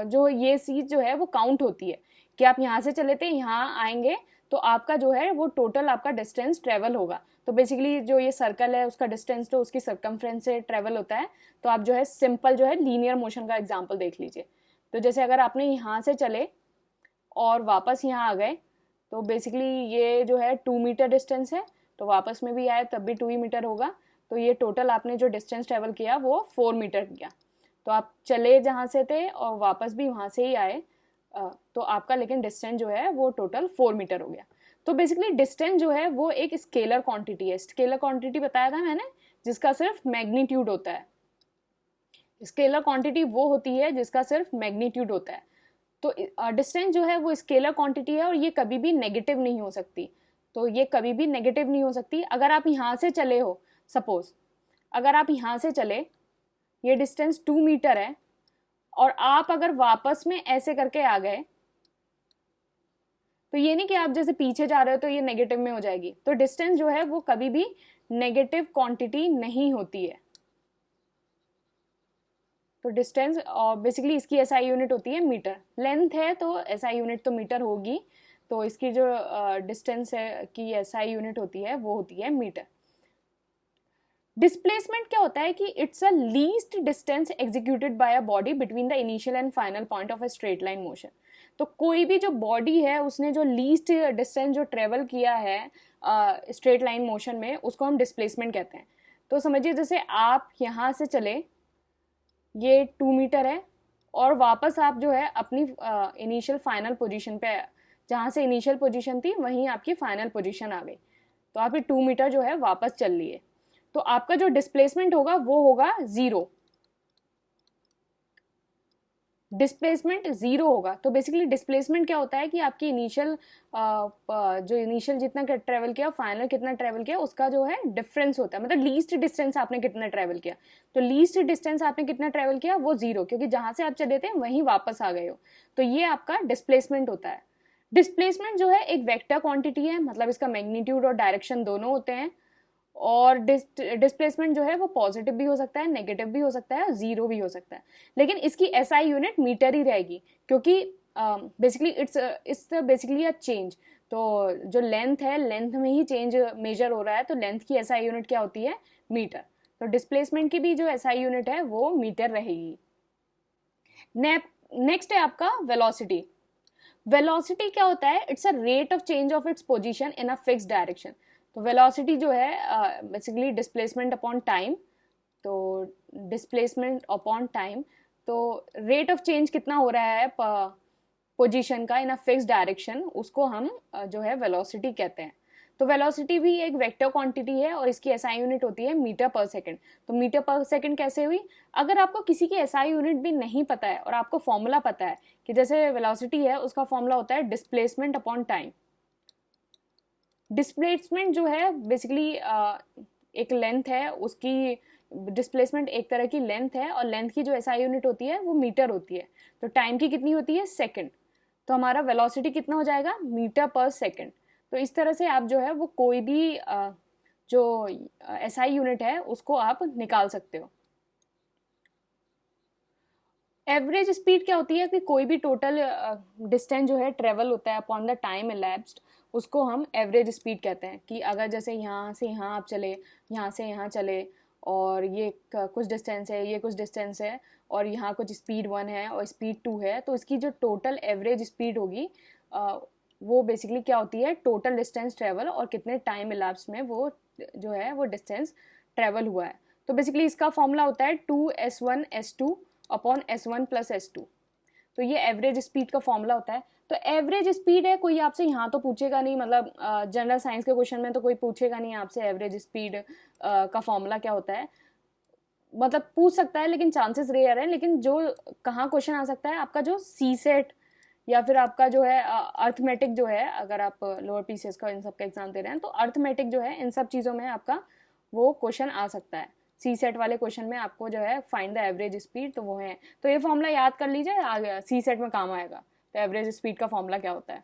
जो ये चीज जो है वो काउंट होती है कि आप यहाँ से चले थे यहाँ आएंगे, तो आपका जो है वो टोटल आपका डिस्टेंस ट्रेवल होगा। तो बेसिकली जो ये सर्कल है उसका डिस्टेंस तो उसकी सर्कमफ्रेंस से ट्रेवल होता है। तो आप जो है सिंपल जो है लीनियर मोशन का एग्जाम्पल देख लीजिए। तो जैसे अगर आपने यहाँ से चले और वापस यहाँ आ गए, तो बेसिकली ये जो है 2 मीटर डिस्टेंस है, तो वापस में भी आए तब भी 2 ही मीटर होगा। तो ये टोटल आपने जो डिस्टेंस ट्रेवल किया वो 4 मीटर किया। तो आप चले जहाँ से थे और वापस भी वहाँ से ही आए, तो आपका लेकिन डिस्टेंस जो है वो टोटल 4 मीटर हो गया। तो बेसिकली डिस्टेंस जो है वो एक स्केलर क्वांटिटी है। स्केलर क्वांटिटी बताया था मैंने, जिसका सिर्फ मैग्नीट्यूड होता है। स्केलर क्वांटिटी वो होती है जिसका सिर्फ मैग्नीट्यूड होता है। तो डिस्टेंस जो है वो स्केलर क्वांटिटी है और ये कभी भी नेगेटिव नहीं हो सकती। तो ये कभी भी नेगेटिव नहीं हो सकती। अगर आप यहाँ से चले हो, सपोज अगर आप यहाँ से चले, ये डिस्टेंस 2 मीटर है और आप अगर वापस में ऐसे करके आ गए, तो ये नहीं कि आप जैसे पीछे जा रहे हो तो ये नेगेटिव में हो जाएगी। तो डिस्टेंस जो है वो कभी भी नेगेटिव क्वांटिटी नहीं होती है। तो डिस्टेंस और बेसिकली इसकी एसआई यूनिट होती है मीटर। लेंथ है तो एसआई यूनिट तो मीटर होगी, तो इसकी जो डिस्टेंस है की एसआई यूनिट होती है वो होती है मीटर। डिस्प्लेसमेंट क्या होता है कि it's a least distance executed by a body between the initial and final point of a straight line motion. तो कोई भी जो बॉडी है उसने जो लीस्ट डिस्टेंस जो ट्रेवल किया है स्ट्रेट लाइन मोशन में, उसको हम डिस्प्लेसमेंट कहते हैं। तो समझिए जैसे आप यहाँ से चले, ये 2 मीटर है और वापस आप जो है अपनी इनिशियल फाइनल पोजीशन पे, जहाँ से इनिशियल पोजीशन थी वहीं आपकी फाइनल पोजीशन आ गई, तो आप ये 2 मीटर जो है वापस चल लिए। तो आपका जो डिस्प्लेसमेंट होगा वो होगा 0। डिस्प्लेसमेंट 0 होगा। तो बेसिकली डिस्प्लेसमेंट क्या होता है कि आपकी इनिशियल जो इनिशियल जितना ट्रेवल किया, फाइनल कितना ट्रेवल किया, उसका जो है डिफरेंस होता है, मतलब लीस्ट डिस्टेंस आपने कितना ट्रेवल किया। तो लीस्ट डिस्टेंस आपने कितना ट्रेवल किया वो 0, क्योंकि जहां से आप चले थे वहीं वापस आ गए हो। तो ये आपका डिस्प्लेसमेंट होता है। डिस्प्लेसमेंट जो है एक वेक्टर क्वांटिटी है, मतलब इसका मैग्नीट्यूड और डायरेक्शन दोनों होते हैं। और डिस्प्लेसमेंट जो है वो पॉजिटिव भी हो सकता है, नेगेटिव भी हो सकता है, 0 भी हो सकता है। लेकिन इसकी एसआई यूनिट मीटर ही रहेगी, क्योंकि basically it's basically a change. तो जो लेंथ है, लेंथ में ही चेंज मेजर हो रहा है, तो लेंथ की एसआई यूनिट क्या होती है? मीटर। तो डिस्प्लेसमेंट की भी जो एसआई यूनिट है वो मीटर रहेगी। नेक्स्ट है आपका वेलोसिटी। वेलोसिटी क्या होता है? It's a rate of change of its position in a fix direction. तो वेलोसिटी जो है बेसिकली डिस्प्लेसमेंट अपॉन टाइम। तो डिस्प्लेसमेंट अपॉन टाइम, तो रेट ऑफ चेंज कितना हो रहा है पोजीशन का इन अ फिक्स डायरेक्शन, उसको हम जो है वेलोसिटी कहते हैं। तो वेलोसिटी भी एक वेक्टर क्वांटिटी है और इसकी एसआई यूनिट होती है मीटर पर सेकंड। तो मीटर पर सेकंड कैसे हुई? अगर आपको किसी की एसआई यूनिट भी नहीं पता है और आपको फॉर्मूला पता है कि जैसे वेलोसिटी है उसका फॉर्मूला होता है डिस्प्लेसमेंट अपॉन टाइम। डिस्प्लेसमेंट जो है बेसिकली एक लेंथ है, उसकी डिस्प्लेसमेंट एक तरह की लेंथ है और लेंथ की जो एसआई यूनिट होती है वो मीटर होती है। तो टाइम की कितनी होती है? सेकंड। तो हमारा वेलोसिटी कितना हो जाएगा? मीटर पर सेकंड। तो इस तरह से आप जो है वो कोई भी जो एसआई यूनिट है उसको आप निकाल सकते हो। एवरेज स्पीड क्या होती है कि कोई भी टोटल डिस्टेंस जो है ट्रेवल होता है अपॉन द टाइम elapsed, उसको हम एवरेज स्पीड कहते हैं। कि अगर जैसे यहाँ से यहाँ आप चले, यहाँ से यहाँ चले, और ये कुछ डिस्टेंस है, ये कुछ डिस्टेंस है, और यहाँ कुछ स्पीड 1 है और स्पीड 2 है, तो इसकी जो टोटल एवरेज स्पीड होगी वो बेसिकली क्या होती है? टोटल डिस्टेंस ट्रेवल और कितने टाइम elapsed में वो जो है वो डिस्टेंस ट्रेवल हुआ है। तो बेसिकली इसका फॉर्मूला होता है 2s1s2 upon s1 plus s2। तो ये एवरेज स्पीड का फॉर्मूला होता है। तो एवरेज स्पीड है, कोई आपसे यहाँ तो पूछेगा नहीं, मतलब जनरल साइंस के क्वेश्चन में तो कोई पूछेगा नहीं आपसे एवरेज स्पीड का फॉर्मूला क्या होता है, मतलब पूछ सकता है लेकिन चांसेस रेयर है। लेकिन जो कहाँ क्वेश्चन आ सकता है, आपका जो सी सेट या फिर आपका जो है अर्थमेटिक जो है, अगर आप लोअर पीसीएस का इन सब का एग्जाम दे रहे हैं तो अर्थमेटिक जो है इन सब चीज़ों में आपका वो क्वेश्चन आ सकता है। सी सेट वाले क्वेश्चन में आपको जो है फाइंड द एवरेज स्पीड, तो वो है। तो ये फॉर्मूला याद कर लीजिए, आ गया सी सेट में काम आएगा। तो एवरेज स्पीड का फॉर्मूला क्या होता है।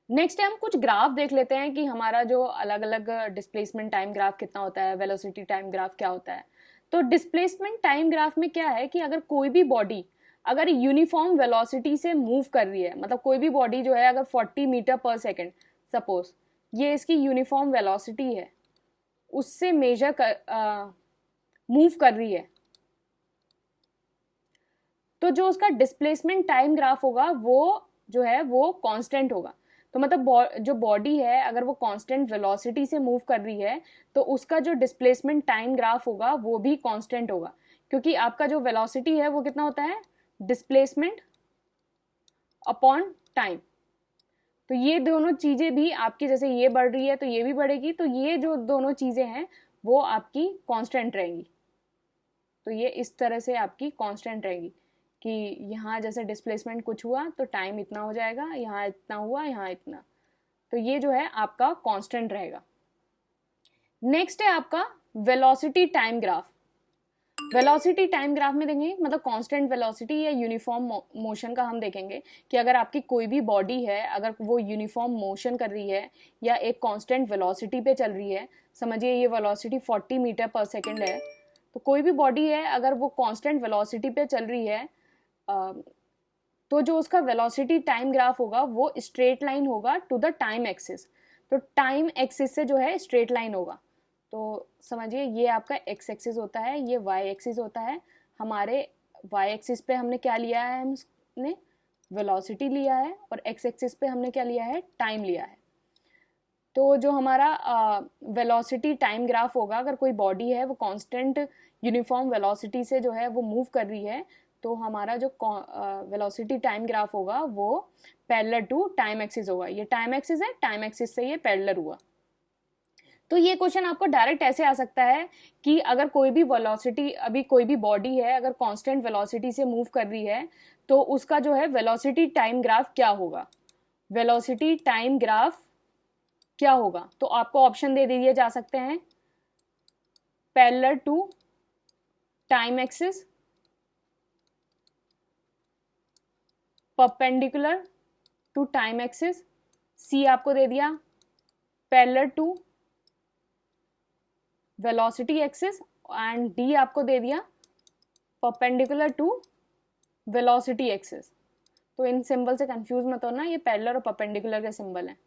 नेक्स्ट हम कुछ ग्राफ देख लेते हैं कि हमारा जो अलग अलग डिस्प्लेसमेंट टाइम ग्राफ कितना होता है, वेलोसिटी टाइम ग्राफ क्या होता है। तो डिस्प्लेसमेंट टाइम ग्राफ में क्या है कि अगर कोई भी बॉडी अगर यूनिफॉर्म वेलोसिटी से मूव कर रही है, मतलब कोई भी बॉडी जो है अगर 40 मीटर पर सेकेंड सपोज ये इसकी यूनिफॉर्म वेलोसिटी है, उससे मेजर कर मूव कर रही है, तो जो उसका डिस्प्लेसमेंट टाइम ग्राफ होगा वो जो है वो कांस्टेंट होगा। तो मतलब जो बॉडी है अगर वो कांस्टेंट वेलोसिटी से मूव कर रही है तो उसका जो डिस्प्लेसमेंट टाइम ग्राफ होगा वो भी कांस्टेंट होगा, क्योंकि आपका जो वेलोसिटी है वो कितना होता है, डिस्प्लेसमेंट अपॉन टाइम। तो ये दोनों चीजें भी आपकी, जैसे ये बढ़ रही है तो ये भी बढ़ेगी, तो ये जो दोनों चीजें हैं वो आपकी कांस्टेंट रहेंगी। तो ये इस तरह से आपकी कांस्टेंट रहेगी कि यहाँ जैसे डिस्प्लेसमेंट कुछ हुआ तो टाइम इतना हो जाएगा, यहाँ इतना हुआ, यहाँ इतना, तो ये जो है आपका कांस्टेंट रहेगा। नेक्स्ट है आपका velocity time graph. Velocity time graph में देखेंगे मतलब कांस्टेंट वेलोसिटी या यूनिफॉर्म मोशन का हम देखेंगे कि अगर आपकी कोई भी बॉडी है अगर वो यूनिफॉर्म मोशन कर रही है या एक कांस्टेंट वेलोसिटी पे चल रही है, समझिए ये वेलोसिटी 40 मीटर पर सेकेंड है, तो कोई भी बॉडी है अगर वो कांस्टेंट वेलोसिटी पे चल रही है तो जो उसका वेलोसिटी टाइम ग्राफ होगा वो स्ट्रेट लाइन होगा टू द टाइम एक्सिस। तो टाइम एक्सिस से जो है स्ट्रेट लाइन होगा। तो समझिए ये आपका एक्स एक्सिस होता है, ये वाई एक्सिस होता है। हमारे वाई एक्सिस पे हमने क्या लिया है, हमने वेलोसिटी लिया है, और एक्स एक्सिस पे हमने क्या लिया है, टाइम लिया है। तो जो हमारा वेलोसिटी टाइम ग्राफ होगा, अगर कोई बॉडी है वो कांस्टेंट यूनिफॉर्म वेलोसिटी से जो है वो मूव कर रही है, तो हमारा जो वेलोसिटी टाइम ग्राफ होगा वो पैरेलल टू टाइम एक्सिस होगा। ये टाइम एक्सिस है, टाइम एक्सिस से ये पैरेलल हुआ। तो ये क्वेश्चन आपको डायरेक्ट ऐसे आ सकता है कि अगर कोई भी वेलोसिटी, अभी कोई भी बॉडी है अगर कांस्टेंट वेलोसिटी से मूव कर रही है तो उसका जो है वेलोसिटी टाइम ग्राफ क्या होगा, वेलोसिटी टाइम ग्राफ क्या होगा। तो आपको ऑप्शन दे दिए जा सकते हैं, parallel to time axis, perpendicular to time axis, C आपको दे दिया parallel to velocity axis, and D आपको दे दिया परपेंडिकुलर टू वेलोसिटी एक्सिस। तो इन सिंबल से कंफ्यूज मत होना, ये पैरेलल और परपेंडिकुलर के सिंबल हैं।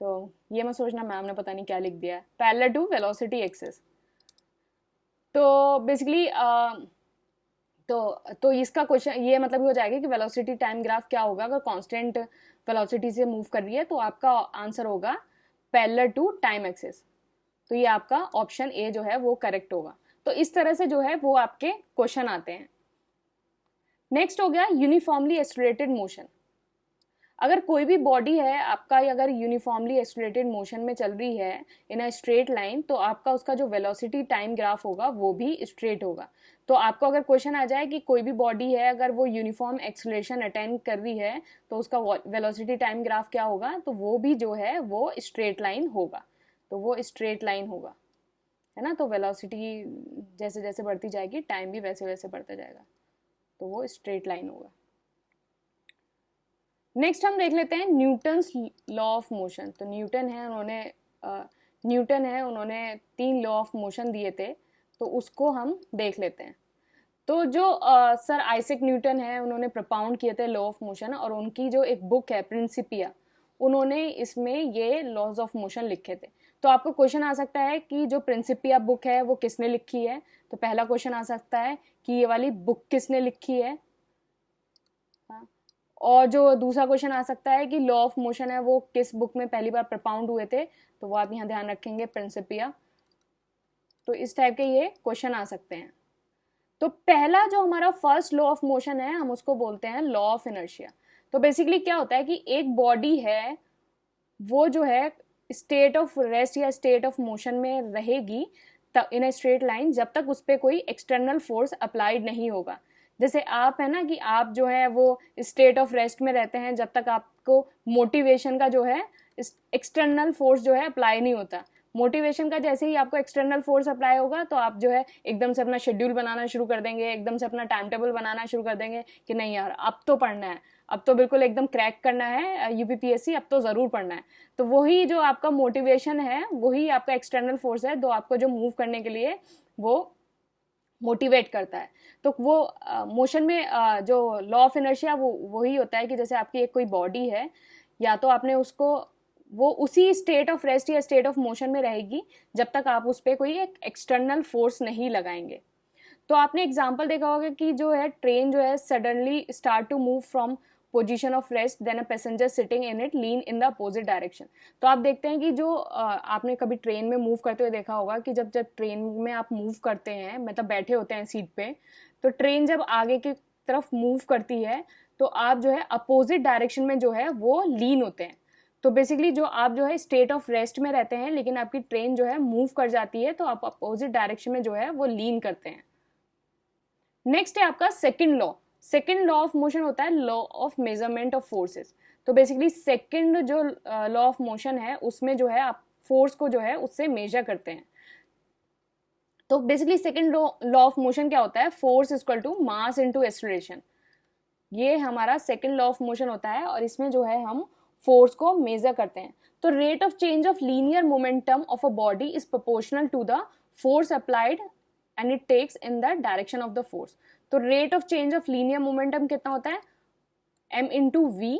तो ये मत सोचना मैम ने पता नहीं क्या लिख दिया है, पैरेलल टू वेलोसिटी एक्सिस। तो बेसिकली तो इसका क्वेश्चन ये मतलब हो जाएगा कि वेलोसिटी टाइम ग्राफ क्या होगा अगर कांस्टेंट वेलोसिटी से मूव कर रही है, तो आपका आंसर होगा पैरेलल टू टाइम एक्सिस। तो ये आपका ऑप्शन ए जो है वो करेक्ट होगा। तो इस तरह से जो है वो आपके क्वेश्चन आते हैं। नेक्स्ट हो गया यूनिफॉर्मली एक्सेलरेटेड मोशन। अगर कोई भी बॉडी है आपका अगर यूनिफॉर्मली एक्सेलरेटेड मोशन में चल रही है इन अ स्ट्रेट लाइन, तो आपका उसका जो वेलोसिटी टाइम ग्राफ होगा वो भी स्ट्रेट होगा। तो आपको अगर क्वेश्चन आ जाए कि कोई भी बॉडी है अगर वो यूनिफॉर्म एक्सेलरेशन अटेंड कर रही है तो उसका वेलोसिटी टाइम ग्राफ क्या होगा, तो वो भी जो है वो स्ट्रेट लाइन होगा। तो वो स्ट्रेट लाइन होगा, है ना। तो वेलोसिटी जैसे जैसे बढ़ती जाएगी टाइम भी वैसे वैसे बढ़ता जाएगा, तो वो स्ट्रेट लाइन होगा। नेक्स्ट हम देख लेते हैं न्यूटन्स लॉ ऑफ मोशन। तो न्यूटन है उन्होंने 3 लॉ ऑफ मोशन दिए थे, तो उसको हम देख लेते हैं। तो जो सर आइजैक न्यूटन है उन्होंने प्रपाउंड किए थे लॉ ऑफ मोशन, और उनकी जो एक बुक है प्रिंसिपिया, उन्होंने इसमें ये लॉज ऑफ मोशन लिखे थे। तो आपको क्वेश्चन आ सकता है कि जो प्रिंसिपिया बुक है वो किसने लिखी है। तो पहला क्वेश्चन आ सकता है कि ये वाली बुक किसने लिखी है, और जो दूसरा क्वेश्चन आ सकता है कि लॉ ऑफ मोशन है वो किस बुक में पहली बार प्रपाउंड हुए थे। तो वो आप यहाँ ध्यान रखेंगे, प्रिंसिपिया। तो इस टाइप के ये क्वेश्चन आ सकते हैं। तो पहला जो हमारा फर्स्ट लॉ ऑफ मोशन है, हम उसको बोलते हैं लॉ ऑफ इनर्शिया। तो बेसिकली क्या होता है कि एक बॉडी है वो जो है स्टेट ऑफ रेस्ट या स्टेट ऑफ मोशन में रहेगी इन ए स्ट्रेट लाइन जब तक उस पर कोई एक्सटर्नल फोर्स अप्लाइड नहीं होगा। जैसे आप है ना कि आप जो है वो स्टेट ऑफ रेस्ट में रहते हैं जब तक आपको मोटिवेशन का जो है एक्सटर्नल फोर्स जो है अप्लाई नहीं होता। मोटिवेशन का जैसे ही आपको एक्सटर्नल फोर्स अप्लाई होगा तो आप जो है एकदम से अपना शेड्यूल बनाना शुरू कर देंगे, एकदम से अपना टाइम टेबल बनाना शुरू कर देंगे कि नहीं यार अब तो पढ़ना है, अब तो बिल्कुल एकदम क्रैक करना है यूपीपीएससी, अब तो ज़रूर पढ़ना है। तो वही जो आपका मोटिवेशन है वही आपका एक्सटर्नल फोर्स है जो आपको जो मूव करने के लिए वो मोटिवेट करता है। तो वो मोशन में जो लॉ ऑफ इनर्शिया वो वही होता है कि जैसे आपकी एक कोई बॉडी है, या तो आपने उसको वो उसी स्टेट ऑफ रेस्ट या स्टेट ऑफ मोशन में रहेगी जब तक आप उस पर कोई एक एक्सटर्नल फोर्स नहीं लगाएंगे। तो आपने एग्जांपल देखा होगा कि जो है ट्रेन जो है suddenly start to move from position of rest, then a passenger sitting in it lean in the opposite direction. तो आप देखते हैं कि जो आपने कभी ट्रेन में मूव करते हुए देखा होगा कि जब जब ट्रेन में आप मूव करते हैं, मतलब बैठे होते हैं सीट पे, तो ट्रेन जब आगे की तरफ मूव करती है तो आप जो है अपोजिट डायरेक्शन में जो है वो लीन होते हैं। तो बेसिकली जो आप जो है स्टेट ऑफ रेस्ट में रहते हैं लेकिन आपकी ट्रेन जो है मूव कर जाती है तो आप अपोजिट डायरेक्शन में जो है वो लीन करते हैं। नेक्स्ट है आपका second law. Second law of motion होता है law of measurement of forces. तो बेसिकली सेकंड जो लॉ ऑफ मोशन है उसमें जो है आप फोर्स को जो है उससे मेजर करते हैं। तो basically second law of motion क्या होता है, force equal to mass into acceleration. ये हमारा सेकंड लॉ ऑफ मोशन होता है और इसमें जो है हम फोर्स को मेजर करते हैं। तो rate of change of linear momentum of a body is proportional to the force applied and it takes in the direction of the force. तो rate of change of linear momentum कितना होता है, m into V.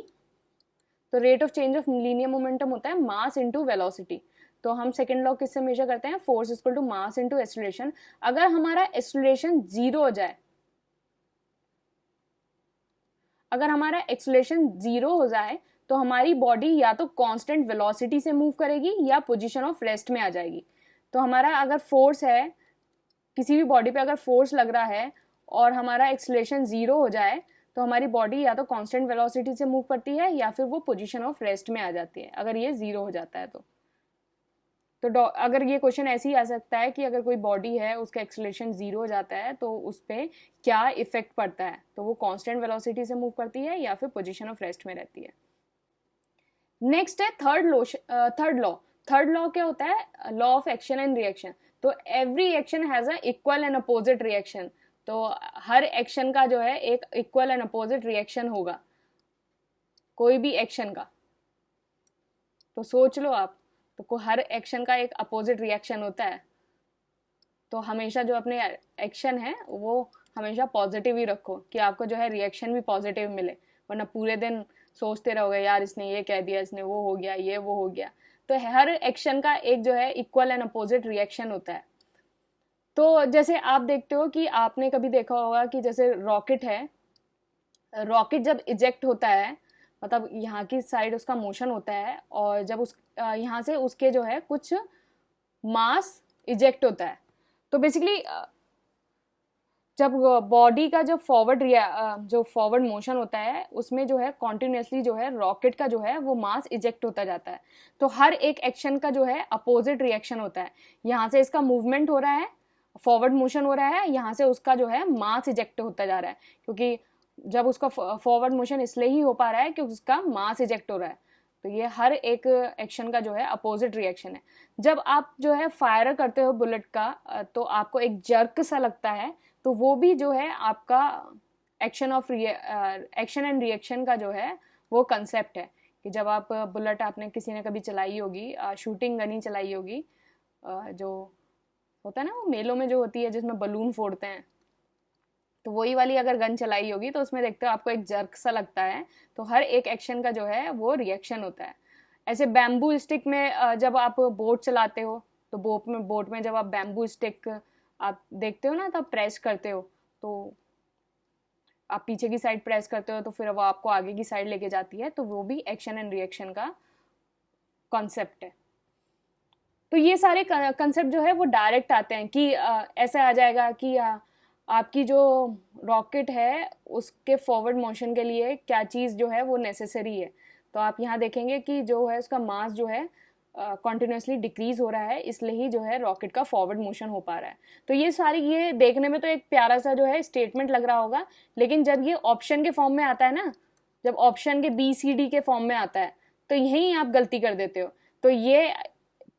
तो rate of change of linear momentum होता है mass into velocity. तो हम second law किससे मेजर करते हैं, force equal to mass into acceleration. अगर हमारा एक्सेलरेशन जीरो हो जाए, अगर हमारा एक्सेलरेशन जीरो हो जाए तो हमारी बॉडी या तो कांस्टेंट वेलोसिटी से मूव करेगी या पोजीशन ऑफ रेस्ट में आ जाएगी। तो हमारा अगर फोर्स है, किसी भी बॉडी पे अगर फोर्स लग रहा है और हमारा एक्सेलरेशन जीरो हो जाए तो हमारी बॉडी या तो कांस्टेंट वेलोसिटी से मूव करती है या फिर वो पोजीशन ऑफ रेस्ट में आ जाती है अगर ये जीरो हो जाता है। तो अगर ये क्वेश्चन ऐसे ही आ सकता है कि अगर कोई बॉडी है उसका एक्सेलरेशन जीरो हो जाता है तो उस पर क्या इफेक्ट पड़ता है, तो वो कांस्टेंट वेलोसिटी से मूव करती है या फिर पोजीशन ऑफ रेस्ट में रहती है। नेक्स्ट है थर्ड लॉ। थर्ड लॉ क्या होता है, law of action and reaction. तो every action has a equal and opposite reaction. तो हर एक्शन का जो है एक इक्वल एंड अपोजिट रिएक्शन होगा कोई भी एक्शन का। तो सोच लो आप, तो हर एक्शन का एक अपोजिट रिएक्शन होता है। तो हमेशा जो अपने एक्शन है वो हमेशा पॉजिटिव ही रखो कि आपको जो है रिएक्शन भी पॉजिटिव मिले, वरना पूरे दिन सोचते रहोगे यार इसने ये कह दिया, इसने वो हो गया, ये वो हो गया। तो हर एक्शन का एक जो है इक्वल एंड अपोजिट रिएक्शन होता है। तो जैसे आप देखते हो कि आपने कभी देखा होगा कि जैसे रॉकेट है, रॉकेट जब इजेक्ट होता है, मतलब यहाँ की साइड उसका मोशन होता है और जब उस यहाँ से उसके जो है कुछ मास इजेक्ट होता है। तो बेसिकली जब बॉडी का जो फॉरवर्ड मोशन होता है उसमें जो है कॉन्टिन्यूसली जो है रॉकेट का जो है वो मास इजेक्ट होता जाता है। तो हर एक एक्शन का जो है अपोजिट रिएक्शन होता है। यहाँ से इसका मूवमेंट हो रहा है, फॉरवर्ड मोशन हो रहा है, यहाँ से उसका जो है मास इजेक्ट होता जा रहा है, क्योंकि जब उसका फॉरवर्ड मोशन इसलिए ही हो पा रहा है क्योंकि उसका मास इजेक्ट हो रहा है। तो ये हर एक एक्शन का जो है अपोजिट रिएक्शन है। जब आप जो है फायर करते हो बुलेट का तो आपको एक जर्क सा लगता है, तो वो भी जो है आपका एक्शन एंड रिएक्शन का जो है वो कंसेप्ट है कि जब आप बुलेट, आपने किसी ने कभी चलाई होगी, शूटिंग गन ही चलाई होगी, जो होता है ना वो मेलों में जो होती है जिसमें बलून फोड़ते हैं, तो वही वाली अगर गन चलाई होगी तो उसमें देखते हो आपको एक जर्क सा लगता है। तो हर एक एक्शन का जो है वो रिएक्शन होता है। ऐसे बैम्बू स्टिक में जब आप बोट चलाते हो तो बोट में जब आप बैम्बू स्टिक आप देखते हो ना तब प्रेस करते हो, तो आप पीछे की साइड प्रेस करते हो तो फिर वो आपको आगे की साइड लेके जाती है। तो वो भी एक्शन एंड रिएक्शन का कॉन्सेप्ट है। तो ये सारे कंसेप्ट जो है वो डायरेक्ट आते हैं कि ऐसा आ जाएगा कि आपकी जो रॉकेट है उसके फॉरवर्ड मोशन के लिए क्या चीज़ जो है वो नेसेसरी है। तो आप यहाँ देखेंगे कि जो है उसका मास जो है कॉन्टिन्यूसली डिक्रीज हो रहा है, इसलिए ही जो है रॉकेट का फॉरवर्ड मोशन हो पा रहा है। तो ये सारी, ये देखने में तो एक प्यारा सा जो है स्टेटमेंट लग रहा होगा, लेकिन जब ये ऑप्शन के फॉर्म में आता है ना, जब ऑप्शन के BCD के फॉर्म में आता है, तो यहीं आप गलती कर देते हो। तो ये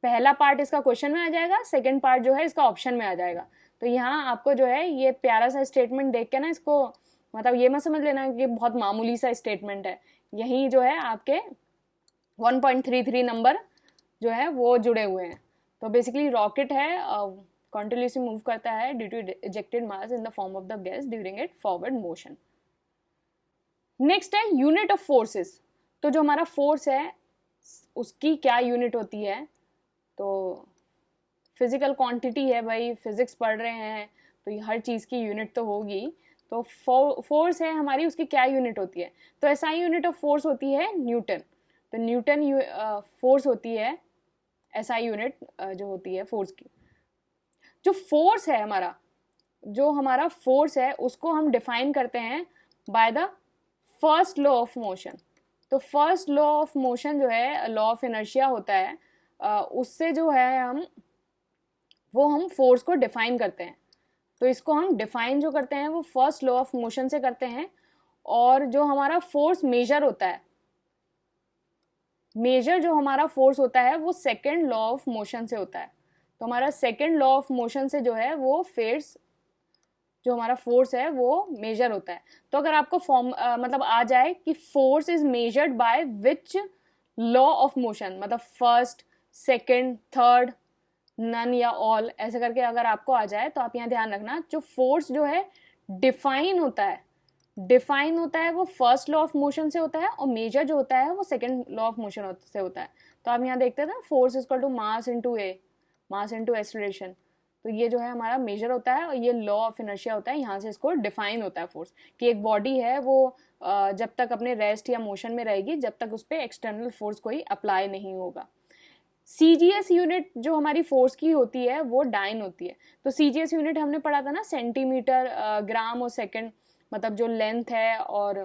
पहला पार्ट इसका क्वेश्चन में आ जाएगा, सेकंड पार्ट जो है इसका ऑप्शन में आ जाएगा। तो यहाँ आपको जो है ये प्यारा सा स्टेटमेंट देख के ना, इसको मतलब ये मत समझ लेना कि बहुत मामूली सा स्टेटमेंट है, यही जो है आपके 1.33 नंबर जो है वो जुड़े हुए हैं। तो बेसिकली रॉकेट है कॉन्टिन्यूसली मूव करता है due to ejected mass in the form of the gas during it forward motion. Next है यूनिट ऑफ फोर्सेस। तो जो हमारा फोर्स है उसकी क्या यूनिट होती है? तो फिजिकल क्वांटिटी है भाई, फिजिक्स पढ़ रहे हैं तो हर चीज़ की यूनिट तो होगी। तो फोर्स है हमारी, उसकी क्या यूनिट होती है? तो SI यूनिट ऑफ फोर्स होती है न्यूटन। तो न्यूटन फोर्स होती है SI यूनिट जो होती है फोर्स की। जो फोर्स है हमारा, जो हमारा फोर्स है उसको हम डिफाइन करते हैं by the first law of motion. तो फर्स्ट लॉ ऑफ मोशन जो है लॉ ऑफ इनर्शिया होता है, उससे जो है हम फोर्स को डिफाइन करते हैं। तो इसको हम डिफाइन जो करते हैं वो फर्स्ट लॉ ऑफ मोशन से करते हैं। और जो हमारा फोर्स मेजर होता है, मेजर जो हमारा फोर्स होता है वो सेकेंड लॉ ऑफ मोशन से होता है। तो हमारा सेकेंड लॉ ऑफ मोशन से जो है वो फेर्स, जो हमारा फोर्स है वो मेजर होता है। तो अगर आपको फॉर्म मतलब आ जाए कि force is measured by which law of motion, मतलब फर्स्ट, सेकेंड, थर्ड, नन या ऑल, ऐसे करके अगर आपको आ जाए तो आप यहाँ ध्यान रखना, जो फोर्स जो है डिफाइन होता है वो फर्स्ट लॉ ऑफ मोशन से होता है, और मेजर जो होता है वो सेकंड लॉ ऑफ मोशन से होता है। तो आप यहाँ देखते हैं ना, force is equal to mass into acceleration. तो ये जो है हमारा मेजर होता है, और ये लॉ ऑफ इनर्शिया होता है, यहाँ से इसको डिफाइन होता है फोर्स, कि एक बॉडी है वो जब तक अपने रेस्ट या मोशन में रहेगी जब तक उस पर एक्सटर्नल फोर्स कोई अप्लाई नहीं होगा। CGS यूनिट जो हमारी फोर्स की होती है वो डाइन होती है। तो CGS यूनिट हमने पढ़ा था ना, सेंटीमीटर, ग्राम और सेकंड, मतलब जो लेंथ है और